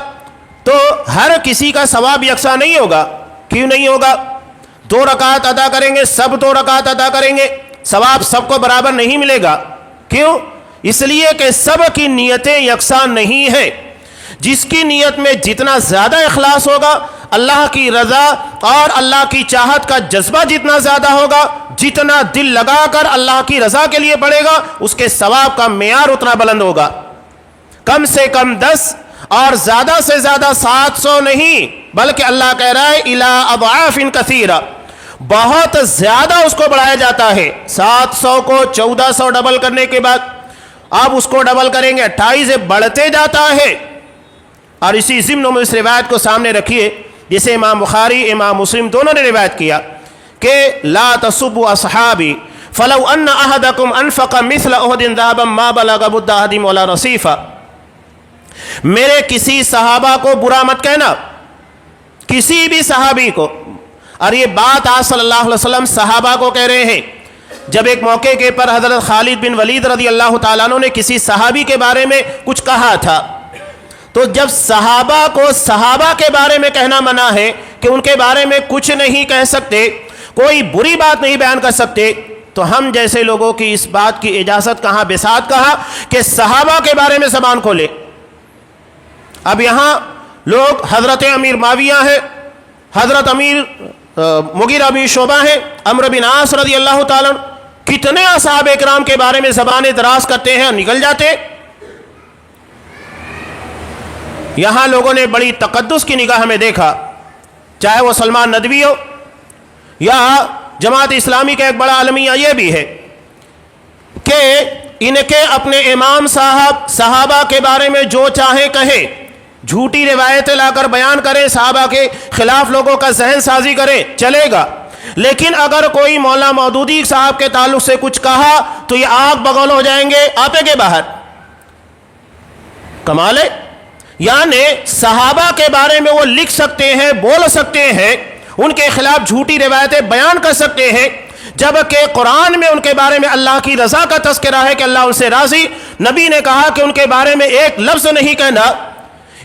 [SPEAKER 1] تو ہر کسی کا ثواب یکساں نہیں ہوگا۔ کیوں نہیں ہوگا؟ 2 رکعت ادا کریں گے، سب 2 رکعت ادا کریں گے، ثواب سب کو برابر نہیں ملے گا۔ کیوں؟ اس لیے کہ سب کی نیتیں یکساں نہیں ہیں۔ جس کی نیت میں جتنا زیادہ اخلاص ہوگا، اللہ کی رضا اور اللہ کی چاہت کا جذبہ جتنا زیادہ ہوگا، جتنا دل لگا کر اللہ کی رضا کے لیے پڑے گا، اس کے ثواب کا معیار اتنا بلند ہوگا۔ کم سے کم 10 اور زیادہ سے زیادہ 700 نہیں، بلکہ اللہ کہہ رہا ہے الی اضعاف کثیرہ، بہت زیادہ اس کو بڑھایا جاتا ہے۔ 700 کو 1400 ڈبل کرنے کے بعد اب اس کو ڈبل کریں گے 28 سے بڑھتے جاتا ہے۔ اور اسی ضمن میں اس روایت کو سامنے رکھیے جسے امام بخاری امام مسلم دونوں نے روایت کیا کہ لا تسبوا اصحابی فلو ان احدکم انفق مثل احد ذهبا ما بلغ مد احدهم ولا نصیفا، میرے کسی صحابہ کو برا مت کہنا، کسی بھی صحابی کو۔ اور یہ بات آج صلی اللہ علیہ وسلم صحابہ کو کہہ رہے ہیں۔ جب ایک موقع کے پر حضرت خالد بن ولید رضی اللہ تعالیٰ عنہ نے کسی صحابی کے بارے میں کچھ کہا تھا، تو جب صحابہ کو صحابہ کے بارے میں کہنا منع ہے کہ ان کے بارے میں کچھ نہیں کہہ سکتے، کوئی بری بات نہیں بیان کر سکتے، تو ہم جیسے لوگوں کی اس بات کی اجازت کہاں، بساط کہاں کہ صحابہ کے بارے میں زبان کھولے۔ اب یہاں لوگ حضرت امیر معاویہ ہیں، حضرت امیر مغیرہ بن شعبہ ہیں، عمرو بن عاص رضی اللہ تعالیٰ، کتنے اصحاب اکرام کے بارے میں زبانیں دراز کرتے ہیں اور نکل جاتے۔ یہاں لوگوں نے بڑی تقدس کی نگاہ میں دیکھا، چاہے وہ سلمان ندوی ہو یا جماعت اسلامی کا ایک بڑا المیہ یہ بھی ہے کہ ان کے اپنے امام صاحب صحابہ کے بارے میں جو چاہے کہیں، جھوٹی روایتیں لا کر بیان کریں، صحابہ کے خلاف لوگوں کا ذہن سازی کریں، چلے گا، لیکن اگر کوئی مولانا مودودی صاحب کے تعلق سے کچھ کہا تو یہ آگ بگول ہو جائیں گے آپے کے باہر۔ کمال ہے، یعنی صحابہ کے بارے میں وہ لکھ سکتے ہیں، بول سکتے ہیں، ان کے خلاف جھوٹی روایتیں بیان کر سکتے ہیں، جبکہ قرآن میں ان کے بارے میں اللہ کی رضا کا تذکرہ ہے کہ اللہ ان سے راضی، نبی نے کہا کہ ان کے بارے میں ایک لفظ نہیں کہنا۔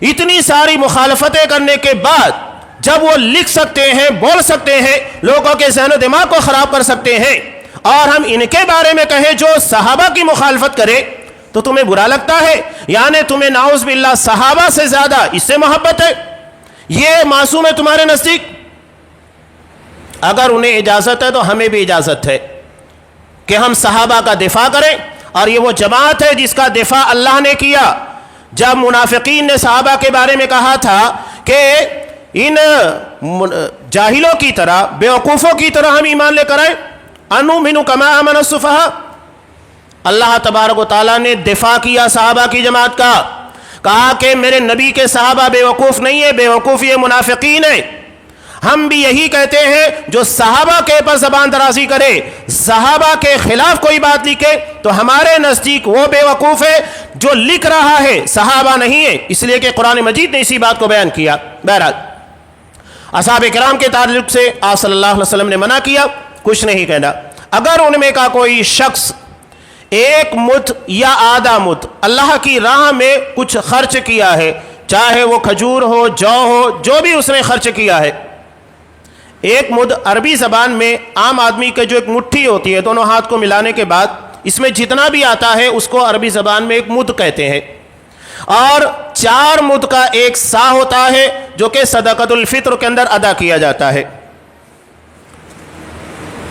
[SPEAKER 1] اتنی ساری مخالفتیں کرنے کے بعد جب وہ لکھ سکتے ہیں، بول سکتے ہیں، لوگوں کے ذہن و دماغ کو خراب کر سکتے ہیں، اور ہم ان کے بارے میں کہیں جو صحابہ کی مخالفت کرے تو تمہیں برا لگتا ہے؟ یعنی تمہیں نعوذ باللہ صحابہ سے زیادہ اس سے محبت ہے؟ یہ معصوم ہے تمہارے نزدیک؟ اگر انہیں اجازت ہے تو ہمیں بھی اجازت ہے کہ ہم صحابہ کا دفاع کریں، اور یہ وہ جماعت ہے جس کا دفاع اللہ نے کیا۔ جب منافقین نے صحابہ کے بارے میں کہا تھا کہ ان جاہلوں کی طرح، بیوقوفوں کی طرح ہم ایمان لے کر آئیں، انؤمن کما آمن السفہاء، اللہ تبارک و تعالیٰ نے دفاع کیا صحابہ کی جماعت کا، کہا کہ میرے نبی کے صحابہ بیوقوف نہیں ہے، بیوقوف یہ منافقین ہیں۔ ہم بھی یہی کہتے ہیں، جو صحابہ کے پر زبان درازی کرے، صحابہ کے خلاف کوئی بات لکھے، تو ہمارے نزدیک وہ بیوقوف ہے جو لکھ رہا ہے، صحابہ نہیں ہے، اس لیے کہ قرآن مجید نے اسی بات کو بیان کیا۔ بہرحال اصحاب کرام کے تعلق سے آپ صلی اللہ علیہ وسلم نے منع کیا، کچھ نہیں کہنا۔ اگر ان میں کا کوئی شخص ایک مد یا آدھا مد اللہ کی راہ میں کچھ خرچ کیا ہے، چاہے وہ کھجور ہو، جو ہو، جو بھی اس نے خرچ کیا ہے. ایک مد عربی زبان میں عام آدمی کے جو ایک مٹھی ہوتی ہے دونوں ہاتھ کو ملانے کے بعد اس میں جتنا بھی آتا ہے اس کو عربی زبان میں ایک مد کہتے ہیں. اور 4 مد کا ایک سا ہوتا ہے جو کہ صدقۃ الفطر کے اندر ادا کیا جاتا ہے.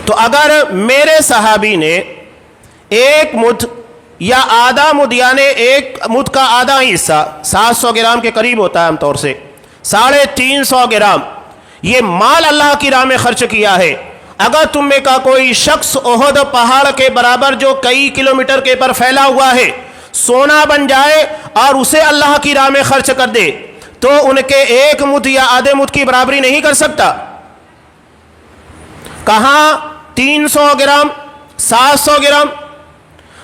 [SPEAKER 1] تو اگر میرے صحابی نے ایک مد یا آدھا مد یعنی ایک مد کا آدھا حصہ 700 گرام کے قریب ہوتا ہے عام طور سے 350 گرام یہ مال اللہ کی راہ میں خرچ کیا ہے. اگر تم میں کا کوئی شخص احد پہاڑ کے برابر جو کئی کلومیٹر کے پر پھیلا ہوا ہے سونا بن جائے اور اسے اللہ کی راہ میں خرچ کر دے تو ان کے ایک مد یا آدھے مد کی برابری نہیں کر سکتا. کہاں 300 گرام 700 گرام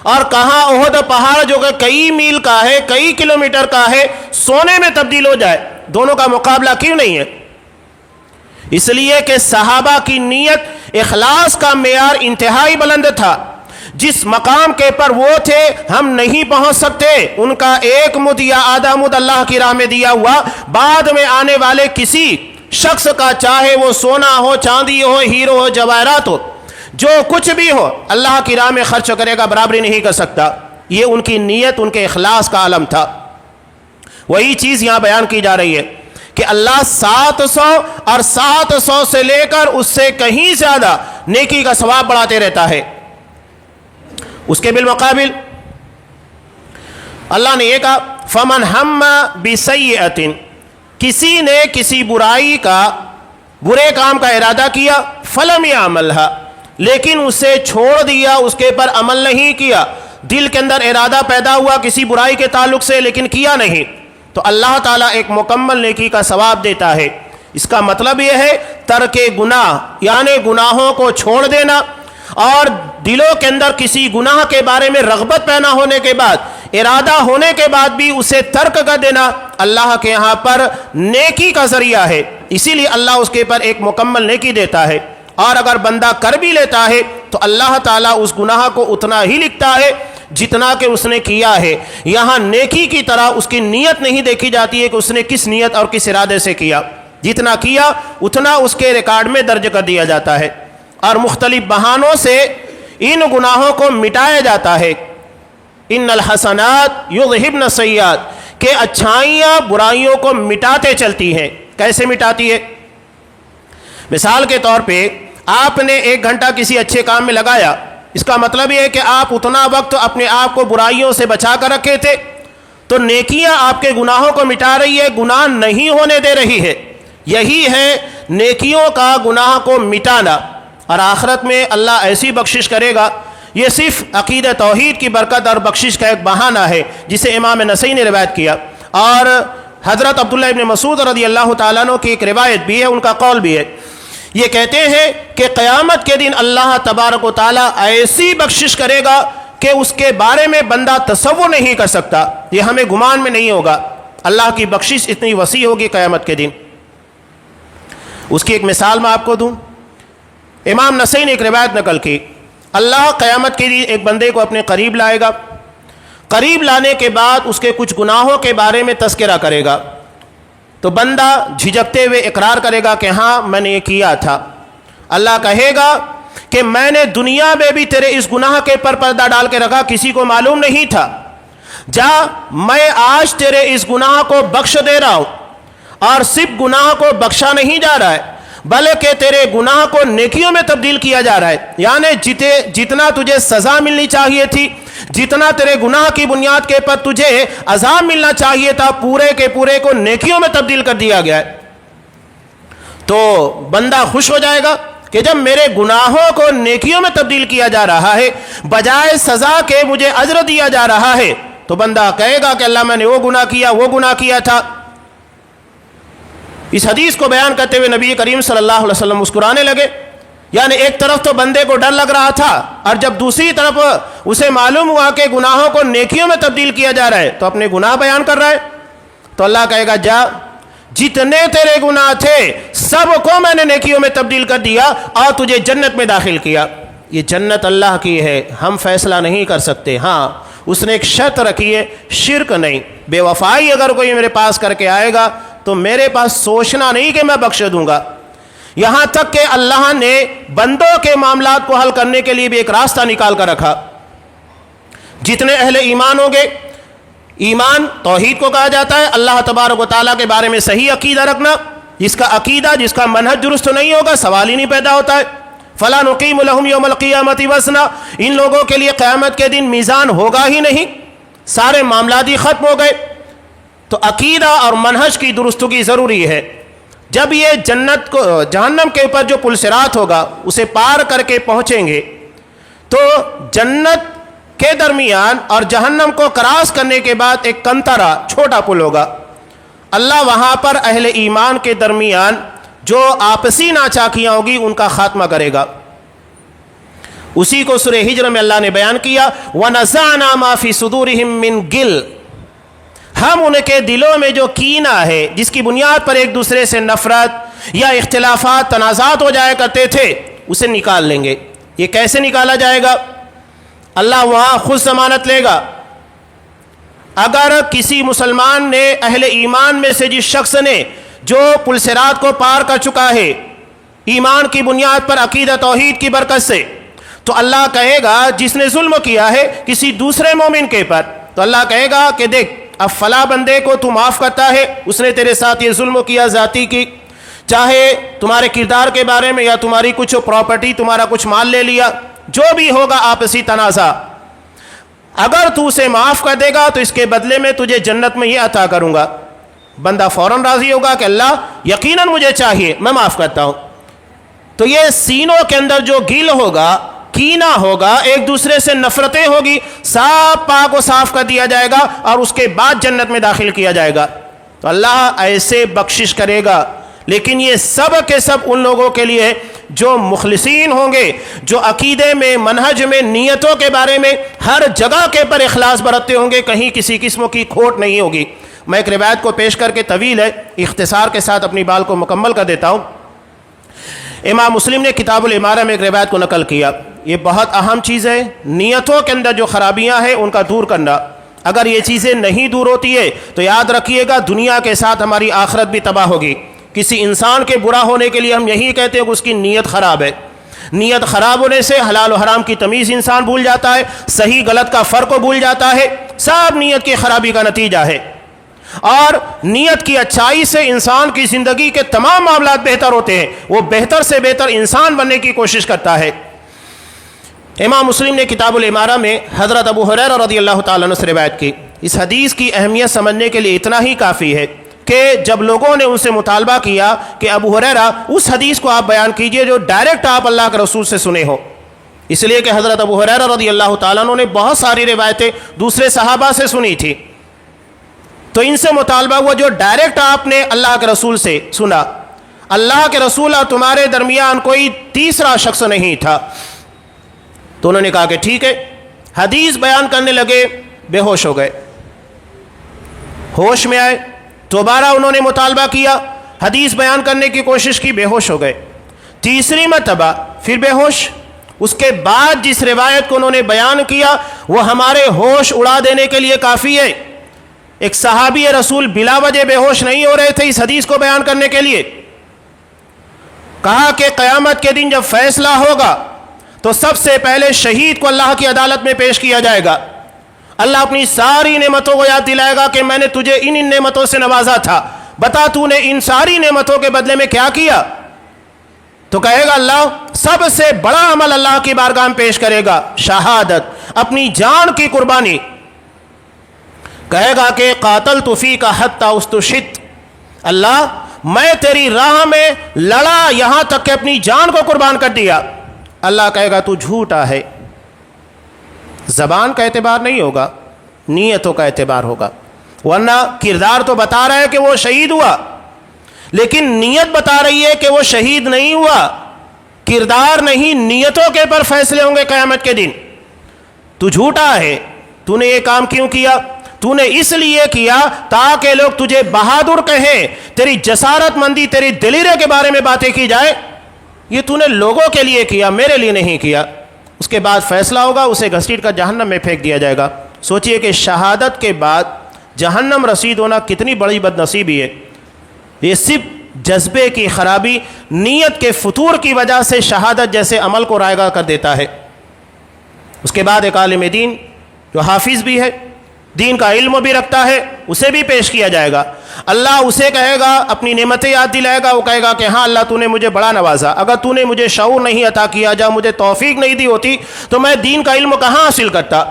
[SPEAKER 1] اور کہاں احد پہاڑ جو کہ کئی میل کا ہے کئی کلومیٹر کا ہے سونے میں تبدیل ہو جائے. دونوں کا مقابلہ کیوں نہیں ہے؟ اس لیے کہ صحابہ کی نیت اخلاص کا معیار انتہائی بلند تھا. جس مقام کے پر وہ تھے ہم نہیں پہنچ سکتے، ان کا ایک مد یا آدھا مد اللہ کی راہ میں دیا ہوا بعد میں آنے والے کسی شخص کا چاہے وہ سونا ہو، چاندی ہو، ہیرو ہو، جواہرات ہو، جو کچھ بھی ہو اللہ کی راہ میں خرچ کرے گا برابری نہیں کر سکتا. یہ ان کی نیت ان کے اخلاص کا علم تھا. وہی چیز یہاں بیان کی جا رہی ہے کہ اللہ 700 اور 700 سے لے کر اس سے کہیں زیادہ نیکی کا ثواب بڑھاتے رہتا ہے. اس کے بالمقابل اللہ نے یہ کہا فمن ہم بسیئۃ، کسی نے کسی برائی کا برے کام کا ارادہ کیا فلم یعملھا، لیکن اسے چھوڑ دیا، اس کے پر عمل نہیں کیا، دل کے اندر ارادہ پیدا ہوا کسی برائی کے تعلق سے لیکن کیا نہیں، تو اللہ تعالیٰ ایک مکمل نیکی کا ثواب دیتا ہے. اس کا مطلب یہ ہے ترک گناہ یعنی گناہوں کو چھوڑ دینا اور دلوں کے اندر کسی گناہ کے بارے میں رغبت پیدا ہونے کے بعد ارادہ ہونے کے بعد بھی اسے ترک کر دینا اللہ کے یہاں پر نیکی کا ذریعہ ہے. اسی لیے اللہ اس کے پر ایک مکمل نیکی دیتا ہے. اور اگر بندہ کر بھی لیتا ہے تو اللہ تعالیٰ اس گناہ کو اتنا ہی لکھتا ہے جتنا کہ اس نے کیا ہے. یہاں نیکی کی طرح اس کی نیت نہیں دیکھی جاتی ہے کہ اس نے کس نیت اور کس ارادے سے کیا، جتنا کیا اتنا اس کے ریکارڈ میں درج کر دیا جاتا ہے اور مختلف بہانوں سے ان گناہوں کو مٹایا جاتا ہے. ان الحسنات یذہبن السیئات کہ اچھائیاں برائیوں کو مٹاتے چلتی ہیں. کیسے مٹاتی ہے؟ مثال کے طور پہ آپ نے 1 گھنٹہ کسی اچھے کام میں لگایا، اس کا مطلب یہ ہے کہ آپ اتنا وقت اپنے آپ کو برائیوں سے بچا کر رکھے تھے، تو نیکیاں آپ کے گناہوں کو مٹا رہی ہے، گناہ نہیں ہونے دے رہی ہے. یہی ہے نیکیوں کا گناہ کو مٹانا. اور آخرت میں اللہ ایسی بخشش کرے گا، یہ صرف عقیدہ توحید کی برکت اور بخشش کا ایک بہانہ ہے جسے امام نسائی نے روایت کیا. اور حضرت عبداللہ ابن مسعود رضی اللہ تعالیٰ عنہ کی ایک روایت بھی ہے، ان کا قول بھی ہے. یہ کہتے ہیں کہ قیامت کے دن اللہ تبارک و تعالیٰ ایسی بخشش کرے گا کہ اس کے بارے میں بندہ تصور نہیں کر سکتا، یہ ہمیں گمان میں نہیں ہوگا. اللہ کی بخشش اتنی وسیع ہوگی قیامت کے دن. اس کی ایک مثال میں آپ کو دوں. امام نسائی نے ایک روایت نقل کی، اللہ قیامت کے دن ایک بندے کو اپنے قریب لائے گا، قریب لانے کے بعد اس کے کچھ گناہوں کے بارے میں تذکرہ کرے گا، تو بندہ جھجکتے ہوئے اقرار کرے گا کہ ہاں میں نے یہ کیا تھا. اللہ کہے گا کہ میں نے دنیا میں بھی تیرے اس گناہ کے پر پردہ ڈال کے رکھا، کسی کو معلوم نہیں تھا. جا، میں آج تیرے اس گناہ کو بخش دے رہا ہوں. اور صرف گناہ کو بخشا نہیں جا رہا ہے بلکہ تیرے گناہ کو نیکیوں میں تبدیل کیا جا رہا ہے. یعنی جتنا تجھے سزا ملنی چاہیے تھی، جتنا تیرے گناہ کی بنیاد کے پر تجھے عذاب ملنا چاہیے تھا، پورے کے پورے کو نیکیوں میں تبدیل کر دیا گیا ہے. تو بندہ خوش ہو جائے گا کہ جب میرے گناہوں کو نیکیوں میں تبدیل کیا جا رہا ہے، بجائے سزا کے مجھے اجر دیا جا رہا ہے، تو بندہ کہے گا کہ اللہ میں نے وہ گناہ کیا تھا. اس حدیث کو بیان کرتے ہوئے نبی کریم صلی اللہ علیہ وسلم مسکرانے لگے. یعنی ایک طرف تو بندے کو ڈر لگ رہا تھا اور جب دوسری طرف اسے معلوم ہوا کہ گناہوں کو نیکیوں میں تبدیل کیا جا رہا ہے تو اپنے گناہ بیان کر رہا ہے. تو اللہ کہے گا جا، جتنے تیرے گناہ تھے سب کو میں نے نیکیوں میں تبدیل کر دیا اور تجھے جنت میں داخل کیا. یہ جنت اللہ کی ہے، ہم فیصلہ نہیں کر سکتے. ہاں اس نے ایک شرط رکھی ہے، شرک نہیں. بے وفائی اگر کوئی میرے پاس کر کے آئے گا تو میرے پاس سوچنا نہیں کہ میں بخش دوں گا. یہاں تک کہ اللہ نے بندوں کے معاملات کو حل کرنے کے لیے بھی ایک راستہ نکال کر رکھا. جتنے اہل ایمان ہوں گے، ایمان توحید کو کہا جاتا ہے، اللہ تبارک و تعالیٰ کے بارے میں صحیح عقیدہ رکھنا. جس کا عقیدہ، جس کا منہج درست نہیں ہوگا، سوال ہی نہیں پیدا ہوتا ہے. فَلَا نُقِيمُ لَهُمْ يَوْمَ الْقِيَامَةِ وَزْنًا، ان لوگوں کے لیے قیامت کے دن میزان ہوگا ہی نہیں، سارے معاملات ہی ختم ہو گئے. تو عقیدہ اور منہج کی درستگی ضروری ہے. جب یہ جنت کو، جہنم کے اوپر جو پل صراط ہوگا اسے پار کر کے پہنچیں گے تو جنت کے درمیان اور جہنم کو کراس کرنے کے بعد ایک کنترا چھوٹا پل ہوگا. اللہ وہاں پر اہل ایمان کے درمیان جو آپسی ناچاکیاں ہوگی ان کا خاتمہ کرے گا. اسی کو سورہ ہجر میں اللہ نے بیان کیا، وَنَزَعْنَا مَا فِي صُدُورِهِم مِّن غِلٍّ، ہم ان کے دلوں میں جو کینہ ہے، جس کی بنیاد پر ایک دوسرے سے نفرت یا اختلافات، تنازعات ہو جایا کرتے تھے، اسے نکال لیں گے. یہ کیسے نکالا جائے گا؟ اللہ وہاں خود ضمانت لے گا. اگر کسی مسلمان نے، اہل ایمان میں سے جس شخص نے جو پل صراط کو پار کر چکا ہے ایمان کی بنیاد پر، عقیدہ توحید کی برکت سے، تو اللہ کہے گا جس نے ظلم کیا ہے کسی دوسرے مومن کے پر، تو اللہ کہے گا کہ دیکھ اب فلاں بندے کو تو معاف کرتا ہے، اس نے تیرے ساتھ یہ ظلم کیا ذاتی کی، چاہے تمہارے کردار کے بارے میں یا تمہاری کچھ پراپرٹی، تمہارا کچھ مال لے لیا، جو بھی ہوگا آپسی تنازع، اگر تو اسے معاف کر دے گا تو اس کے بدلے میں تجھے جنت میں یہ عطا کروں گا. بندہ فوراً راضی ہوگا کہ اللہ یقیناً مجھے چاہیے، میں معاف کرتا ہوں. تو یہ سینوں کے اندر جو گل ہوگا، کینہ ہوگا، ایک دوسرے سے نفرتیں ہوگی، صاف پاک و صاف کر دیا جائے گا اور اس کے بعد جنت میں داخل کیا جائے گا. تو اللہ ایسے بخشش کرے گا. لیکن یہ سب کے سب ان لوگوں کے لیے جو مخلصین ہوں گے، جو عقیدے میں، منہج میں، نیتوں کے بارے میں ہر جگہ کے پر اخلاص برتتے ہوں گے، کہیں کسی قسم کی کھوٹ نہیں ہوگی. میں ایک روایت کو پیش کر کے، طویل ہے، اختصار کے ساتھ اپنی بات کو مکمل کر دیتا ہوں. امام مسلم نے کتاب الامارہ میں ایک روایت کو نقل کیا. یہ بہت اہم چیز ہے، نیتوں کے اندر جو خرابیاں ہیں ان کا دور کرنا. اگر یہ چیزیں نہیں دور ہوتی ہے تو یاد رکھیے گا دنیا کے ساتھ ہماری آخرت بھی تباہ ہوگی. کسی انسان کے برا ہونے کے لیے ہم یہی کہتے ہیں کہ اس کی نیت خراب ہے. نیت خراب ہونے سے حلال و حرام کی تمیز انسان بھول جاتا ہے، صحیح غلط کا فرق کو بھول جاتا ہے. سب نیت کی خرابی کا نتیجہ ہے. اور نیت کی اچھائی سے انسان کی زندگی کے تمام معاملات بہتر ہوتے ہیں، وہ بہتر سے بہتر انسان بننے کی کوشش کرتا ہے. امام مسلم نے کتاب الامارہ میں حضرت ابو ہریرہ رضی اللہ تعالیٰ عنہ سے روایت کی. اس حدیث کی اہمیت سمجھنے کے لیے اتنا ہی کافی ہے کہ جب لوگوں نے ان سے مطالبہ کیا کہ ابو ہریرہ اس حدیث کو آپ بیان کیجئے جو ڈائریکٹ آپ اللہ کے رسول سے سنے ہو، اس لیے کہ حضرت ابو ہریرہ رضی اللہ تعالیٰ عنہ نے بہت ساری روایتیں دوسرے صحابہ سے سنی تھی، تو ان سے مطالبہ ہوا جو ڈائریکٹ آپ نے اللہ کے رسول سے سنا. اللہ کے رسول اور تمہارے درمیان کوئی تیسرا شخص نہیں تھا. تو انہوں نے کہا کہ ٹھیک ہے. حدیث بیان کرنے لگے، بے ہوش ہو گئے. ہوش میں آئے، دوبارہ انہوں نے مطالبہ کیا، حدیث بیان کرنے کی کوشش کی، بے ہوش ہو گئے. تیسری مرتبہ پھر بے ہوش. اس کے بعد جس روایت کو انہوں نے بیان کیا وہ ہمارے ہوش اڑا دینے کے لیے کافی ہے. ایک صحابی رسول بلا وجہ بے ہوش نہیں ہو رہے تھے اس حدیث کو بیان کرنے کے لیے. کہا کہ قیامت کے دن جب فیصلہ ہوگا تو سب سے پہلے شہید کو اللہ کی عدالت میں پیش کیا جائے گا. اللہ اپنی ساری نعمتوں کو یاد دلائے گا کہ میں نے تجھے ان نعمتوں سے نوازا تھا، بتا تو نے ان ساری نعمتوں کے بدلے میں کیا کیا. تو کہے گا اللہ سب سے بڑا عمل اللہ کی بارگاہ میں پیش کرے گا، شہادت، اپنی جان کی قربانی. کہے گا کہ قاتلت فیک حتی استشہدت، اللہ میں تیری راہ میں لڑا یہاں تک کہ اپنی جان کو قربان کر دیا. اللہ کہے گا تو جھوٹا ہے. زبان کا اعتبار نہیں ہوگا، نیتوں کا اعتبار ہوگا. ورنہ کردار تو بتا رہا ہے کہ وہ شہید ہوا، لیکن نیت بتا رہی ہے کہ وہ شہید نہیں ہوا. کردار نہیں، نیتوں کے پر فیصلے ہوں گے قیامت کے دن. تو جھوٹا ہے، تو نے یہ کام کیوں کیا؟ تو نے اس لیے کیا تاکہ لوگ تجھے بہادر کہیں، تیری جسارت مندی، تیری دلیرے کے بارے میں باتیں کی جائے. یہ تو نے لوگوں کے لیے کیا، میرے لیے نہیں کیا. کے بعد فیصلہ ہوگا، اسے گھسیٹ کر جہنم میں پھینک دیا جائے گا۔ سوچئے کہ شہادت کے بعد جہنم رسید ہونا کتنی بڑی بد نصیبی ہے۔ یہ صرف جذبے کی خرابی، نیت کے فتور کی وجہ سے شہادت جیسے عمل کو رائگاں کر دیتا ہے۔ اس کے بعد ایک عالم دین جو حافظ بھی ہے، دین کا علم بھی رکھتا ہے، اسے بھی پیش کیا جائے گا۔ اللہ اسے کہے گا، اپنی نعمتیں یاد دلائے گا، وہ کہے گا کہ ہاں اللہ تو نے مجھے بڑا نوازا، اگر تو نے مجھے شعور نہیں عطا کیا، جب مجھے توفیق نہیں دی ہوتی تو میں دین کا علم کہاں حاصل کرتا۔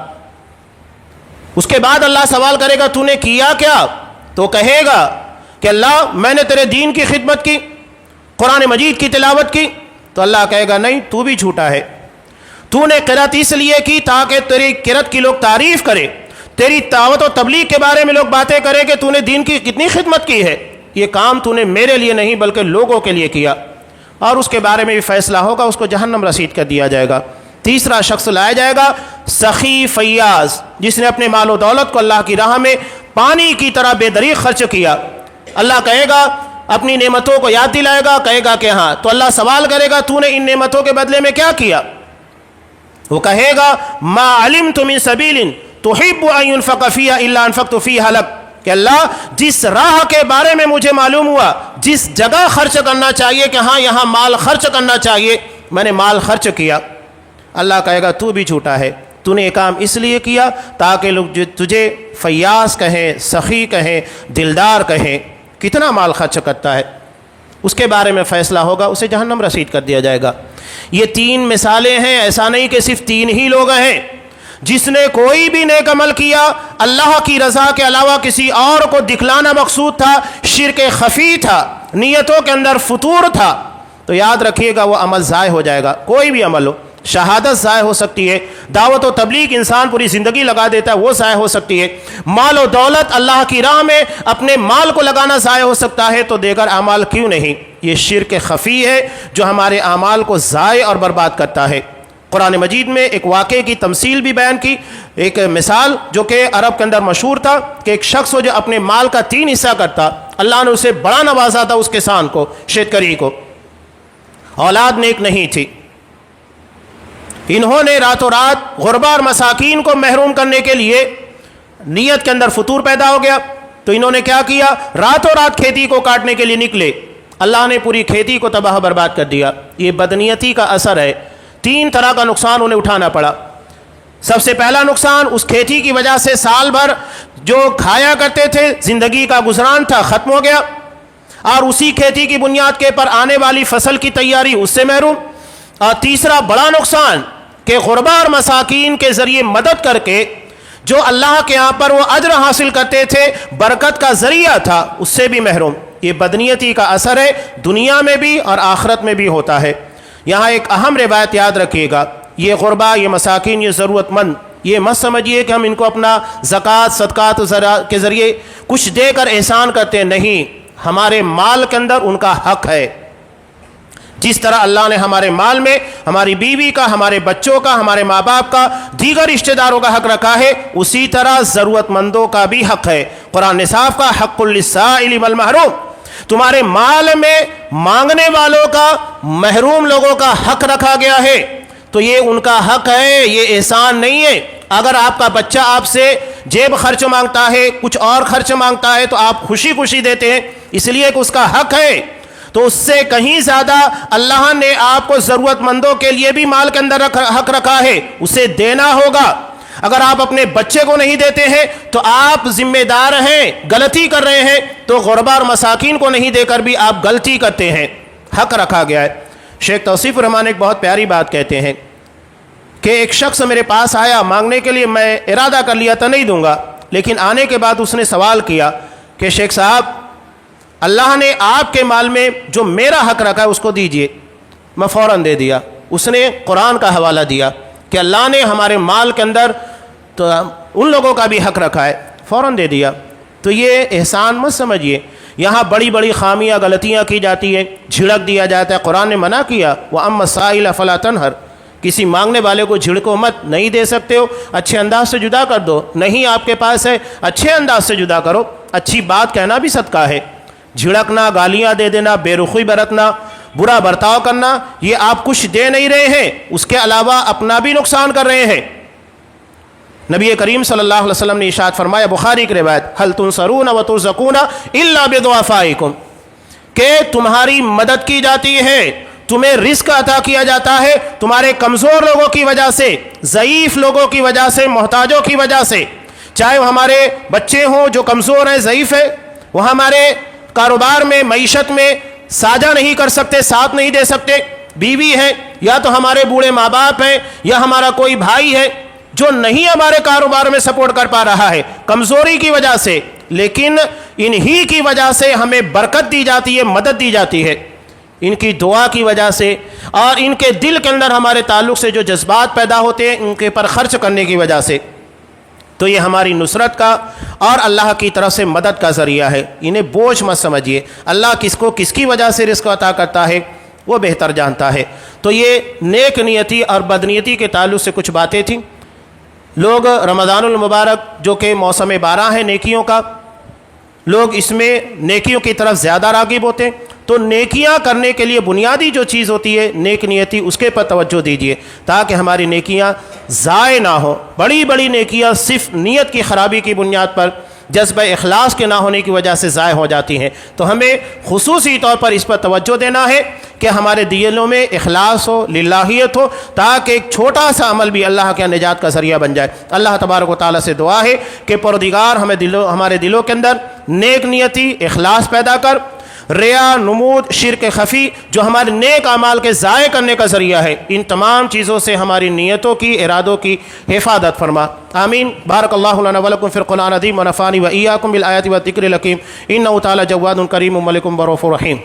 [SPEAKER 1] اس کے بعد اللہ سوال کرے گا تو نے کیا کیا؟ تو کہے گا کہ اللہ میں نے تیرے دین کی خدمت کی، قرآن مجید کی تلاوت کی۔ تو اللہ کہے گا نہیں، تو بھی جھوٹا ہے، تو نے قرأت اس لیے کی تاکہ تیری قرأت کی لوگ تعریف کرے، تیری دعوت و تبلیغ کے بارے میں لوگ باتیں کریں کہ تو نے دین کی کتنی خدمت کی ہے۔ یہ کام تو نے میرے لیے نہیں بلکہ لوگوں کے لیے کیا، اور اس کے بارے میں بھی فیصلہ ہوگا، اس کو جہنم رسید کر دیا جائے گا۔ تیسرا شخص لایا جائے گا سخی فیاض، جس نے اپنے مال و دولت کو اللہ کی راہ میں پانی کی طرح بے دریغ خرچ کیا۔ اللہ کہے گا، اپنی نعمتوں کو یاد دلائے گا، کہے گا کہ ہاں، تو اللہ سوال کرے گا تو نے ان نعمتوں کے بدلے میں کیا کیا؟ وہ کہے گا ما علمت من سبیل تحب ان ينفق فيها الا انفقت فيها لك، کہ اللہ جس راہ کے بارے میں مجھے معلوم ہوا، جس جگہ خرچ کرنا چاہیے کہ ہاں یہاں مال خرچ کرنا چاہیے، میں نے مال خرچ کیا۔ اللہ کہے گا تو بھی جھوٹا ہے، تو نے یہ کام اس لیے کیا تاکہ لوگ تجھے فیاض کہیں، سخی کہیں، دلدار کہیں۔ کتنا مال خرچ کرتا ہے، اس کے بارے میں فیصلہ ہوگا، اسے جہنم رسید کر دیا جائے گا۔ یہ تین مثالیں ہیں، ایسا نہیں کہ صرف تین ہی لوگ ہیں۔ جس نے کوئی بھی نیک عمل کیا اللہ کی رضا کے علاوہ کسی اور کو دکھلانا مقصود تھا، شرک خفی تھا، نیتوں کے اندر فتور تھا، تو یاد رکھیے گا وہ عمل ضائع ہو جائے گا۔ کوئی بھی عمل ہو، شہادت ضائع ہو سکتی ہے، دعوت و تبلیغ انسان پوری زندگی لگا دیتا ہے، وہ ضائع ہو سکتی ہے، مال و دولت اللہ کی راہ میں اپنے مال کو لگانا ضائع ہو سکتا ہے، تو دیگر اعمال کیوں نہیں؟ یہ شرک خفی ہے جو ہمارے اعمال کو ضائع اور برباد کرتا ہے۔ قرآن مجید میں ایک واقعے کی تمثیل بھی بیان کی، ایک مثال جو کہ عرب کے اندر مشہور تھا کہ ایک شخص جو اپنے مال کا 3 حصہ کرتا، اللہ نے اسے بڑا نوازا تھا، اس کسان کو، شیتکری کو، اولاد نیک نہیں تھی۔ انہوں نے راتوں رات غربا اور مساکین کو محروم کرنے کے لیے نیت کے اندر فتور پیدا ہو گیا، تو انہوں نے کیا کیا؟ راتوں رات کھیتی کو کاٹنے کے لیے نکلے، اللہ نے پوری کھیتی کو تباہ برباد کر دیا۔ یہ بدنیتی کا اثر ہے۔ 3 طرح کا نقصان انہیں اٹھانا پڑا۔ سب سے پہلا نقصان، اس کھیتی کی وجہ سے سال بھر جو کھایا کرتے تھے، زندگی کا گزران تھا، ختم ہو گیا، اور اسی کھیتی کی بنیاد کے پر آنے والی فصل کی تیاری اس سے محروم۔ اور تیسرا بڑا نقصان کہ غربا اور مساکین کے ذریعے مدد کر کے جو اللہ کے یہاں پر وہ اجر حاصل کرتے تھے، برکت کا ذریعہ تھا، اس سے بھی محروم۔ یہ بدنیتی کا اثر ہے، دنیا میں بھی اور آخرت میں بھی ہوتا ہے۔ یہاں ایک اہم روایت یاد رکھیے گا، یہ غربا، یہ مساکین، یہ ضرورت مند، یہ مت سمجھیے کہ ہم ان کو اپنا زکوٰۃ صدقات کے ذریعے کچھ دے کر احسان کرتے ہیں، نہیں، ہمارے مال کے اندر ان کا حق ہے۔ جس طرح اللہ نے ہمارے مال میں ہماری بیوی کا، ہمارے بچوں کا، ہمارے ماں باپ کا، دیگر رشتہ داروں کا حق رکھا ہے، اسی طرح ضرورت مندوں کا بھی حق ہے۔ قرآن نے صاف کا حق للسائل والمحروم، تمہارے مال میں مانگنے والوں کا، محروم لوگوں کا حق رکھا گیا ہے، تو یہ ان کا حق ہے، یہ احسان نہیں ہے۔ اگر آپ کا بچہ آپ سے جیب خرچ مانگتا ہے، کچھ اور خرچ مانگتا ہے، تو آپ خوشی خوشی دیتے ہیں، اس لیے کہ اس کا حق ہے، تو اس سے کہیں زیادہ اللہ نے آپ کو ضرورت مندوں کے لیے بھی مال کے اندر حق رکھا ہے، اسے دینا ہوگا۔ اگر آپ اپنے بچے کو نہیں دیتے ہیں تو آپ ذمہ دار ہیں، غلطی کر رہے ہیں، تو غربا اور مساکین کو نہیں دے کر بھی آپ غلطی کرتے ہیں، حق رکھا گیا ہے۔ شیخ توصیف الرحمان ایک بہت پیاری بات کہتے ہیں کہ ایک شخص میرے پاس آیا مانگنے کے لیے، میں ارادہ کر لیا تھا نہیں دوں گا، لیکن آنے کے بعد اس نے سوال کیا کہ شیخ صاحب، اللہ نے آپ کے مال میں جو میرا حق رکھا ہے اس کو دیجئے۔ میں فوراً دے دیا۔ اس نے قرآن کا حوالہ دیا کہ اللہ نے ہمارے مال کے اندر تو ان لوگوں کا بھی حق رکھا ہے، فوراً دے دیا۔ تو یہ احسان مت سمجھیے، یہاں بڑی بڑی خامیاں، غلطیاں کی جاتی ہیں، جھڑک دیا جاتا ہے۔ قرآن نے منع کیا، وَأَمَّا السَّائِلَ فَلَا تَنْهَرْ، کسی مانگنے والے کو جھڑکو مت، نہیں دے سکتے ہو اچھے انداز سے جدا کر دو، نہیں آپ کے پاس ہے اچھے انداز سے جدا کرو، اچھی بات کہنا بھی صدقہ ہے۔ جھڑکنا، گالیاں دے دینا، بے رخی برتنا، برا برتاؤ کرنا، یہ آپ کچھ دے نہیں رہے ہیں، اس کے علاوہ اپنا بھی نقصان کر رہے ہیں۔ نبی کریم صلی اللہ علیہ وسلم نے ارشاد فرمایا، بخاری کی روایت، هل تنصرون وترزقون الا بضعفائکم، کہ تمہاری مدد کی جاتی ہے، تمہیں رزق عطا کیا جاتا ہے تمہارے کمزور لوگوں کی وجہ سے، ضعیف لوگوں کی وجہ سے، محتاجوں کی وجہ سے، چاہے وہ ہمارے بچے ہوں جو کمزور ہیں، ضعیف ہیں، وہ ہمارے کاروبار میں، معیشت میں ساجھا نہیں کر سکتے، ساتھ نہیں دے سکتے، بیوی ہے، یا تو ہمارے بوڑھے ماں باپ ہیں، یا ہمارا کوئی بھائی ہے جو نہیں ہمارے کاروبار میں سپورٹ کر پا رہا ہے کمزوری کی وجہ سے، لیکن انہی کی وجہ سے ہمیں برکت دی جاتی ہے، مدد دی جاتی ہے، ان کی دعا کی وجہ سے، اور ان کے دل کے اندر ہمارے تعلق سے جو جذبات پیدا ہوتے ہیں ان کے پر خرچ کرنے کی وجہ سے، تو یہ ہماری نصرت کا اور اللہ کی طرف سے مدد کا ذریعہ ہے۔ انہیں بوجھ مت سمجھیے، اللہ کس کو کس کی وجہ سے رزق عطا کرتا ہے وہ بہتر جانتا ہے۔ تو یہ نیک نیتی اور بدنیتی کے تعلق سے کچھ باتیں تھیں۔ لوگ رمضان المبارک جو کہ موسم بارہ ہے نیکیوں کا، لوگ اس میں نیکیوں کی طرف زیادہ راغب ہوتے ہیں، تو نیکیاں کرنے کے لیے بنیادی جو چیز ہوتی ہے نیک نیتی، اس کے پر توجہ دیجیے تاکہ ہماری نیکیاں ضائع نہ ہو۔ بڑی بڑی نیکیاں صرف نیت کی خرابی کی بنیاد پر، جذبہ اخلاص کے نہ ہونے کی وجہ سے ضائع ہو جاتی ہیں، تو ہمیں خصوصی طور پر اس پر توجہ دینا ہے کہ ہمارے دلوں میں اخلاص ہو، للہیت ہو، تاکہ ایک چھوٹا سا عمل بھی اللہ کے نجات کا ذریعہ بن جائے۔ اللہ تبارک و تعالیٰ سے دعا ہے کہ پروردگار ہمارے دلوں کے اندر نیک نیتی، اخلاص پیدا کر، ریا، نمود، شرک خفی جو ہمارے نیک اعمال کے ضائع کرنے کا ذریعہ ہے، ان تمام چیزوں سے ہماری نیتوں کی، ارادوں کی حفاظت فرما۔ آمین۔ بارک اللہ لنا ولکم فی القرآن العظیم ونفعنی وإیاکم بالآیات والذکر الحکیم، انہ تعالی جواد کریم ملک رؤوف رحیم۔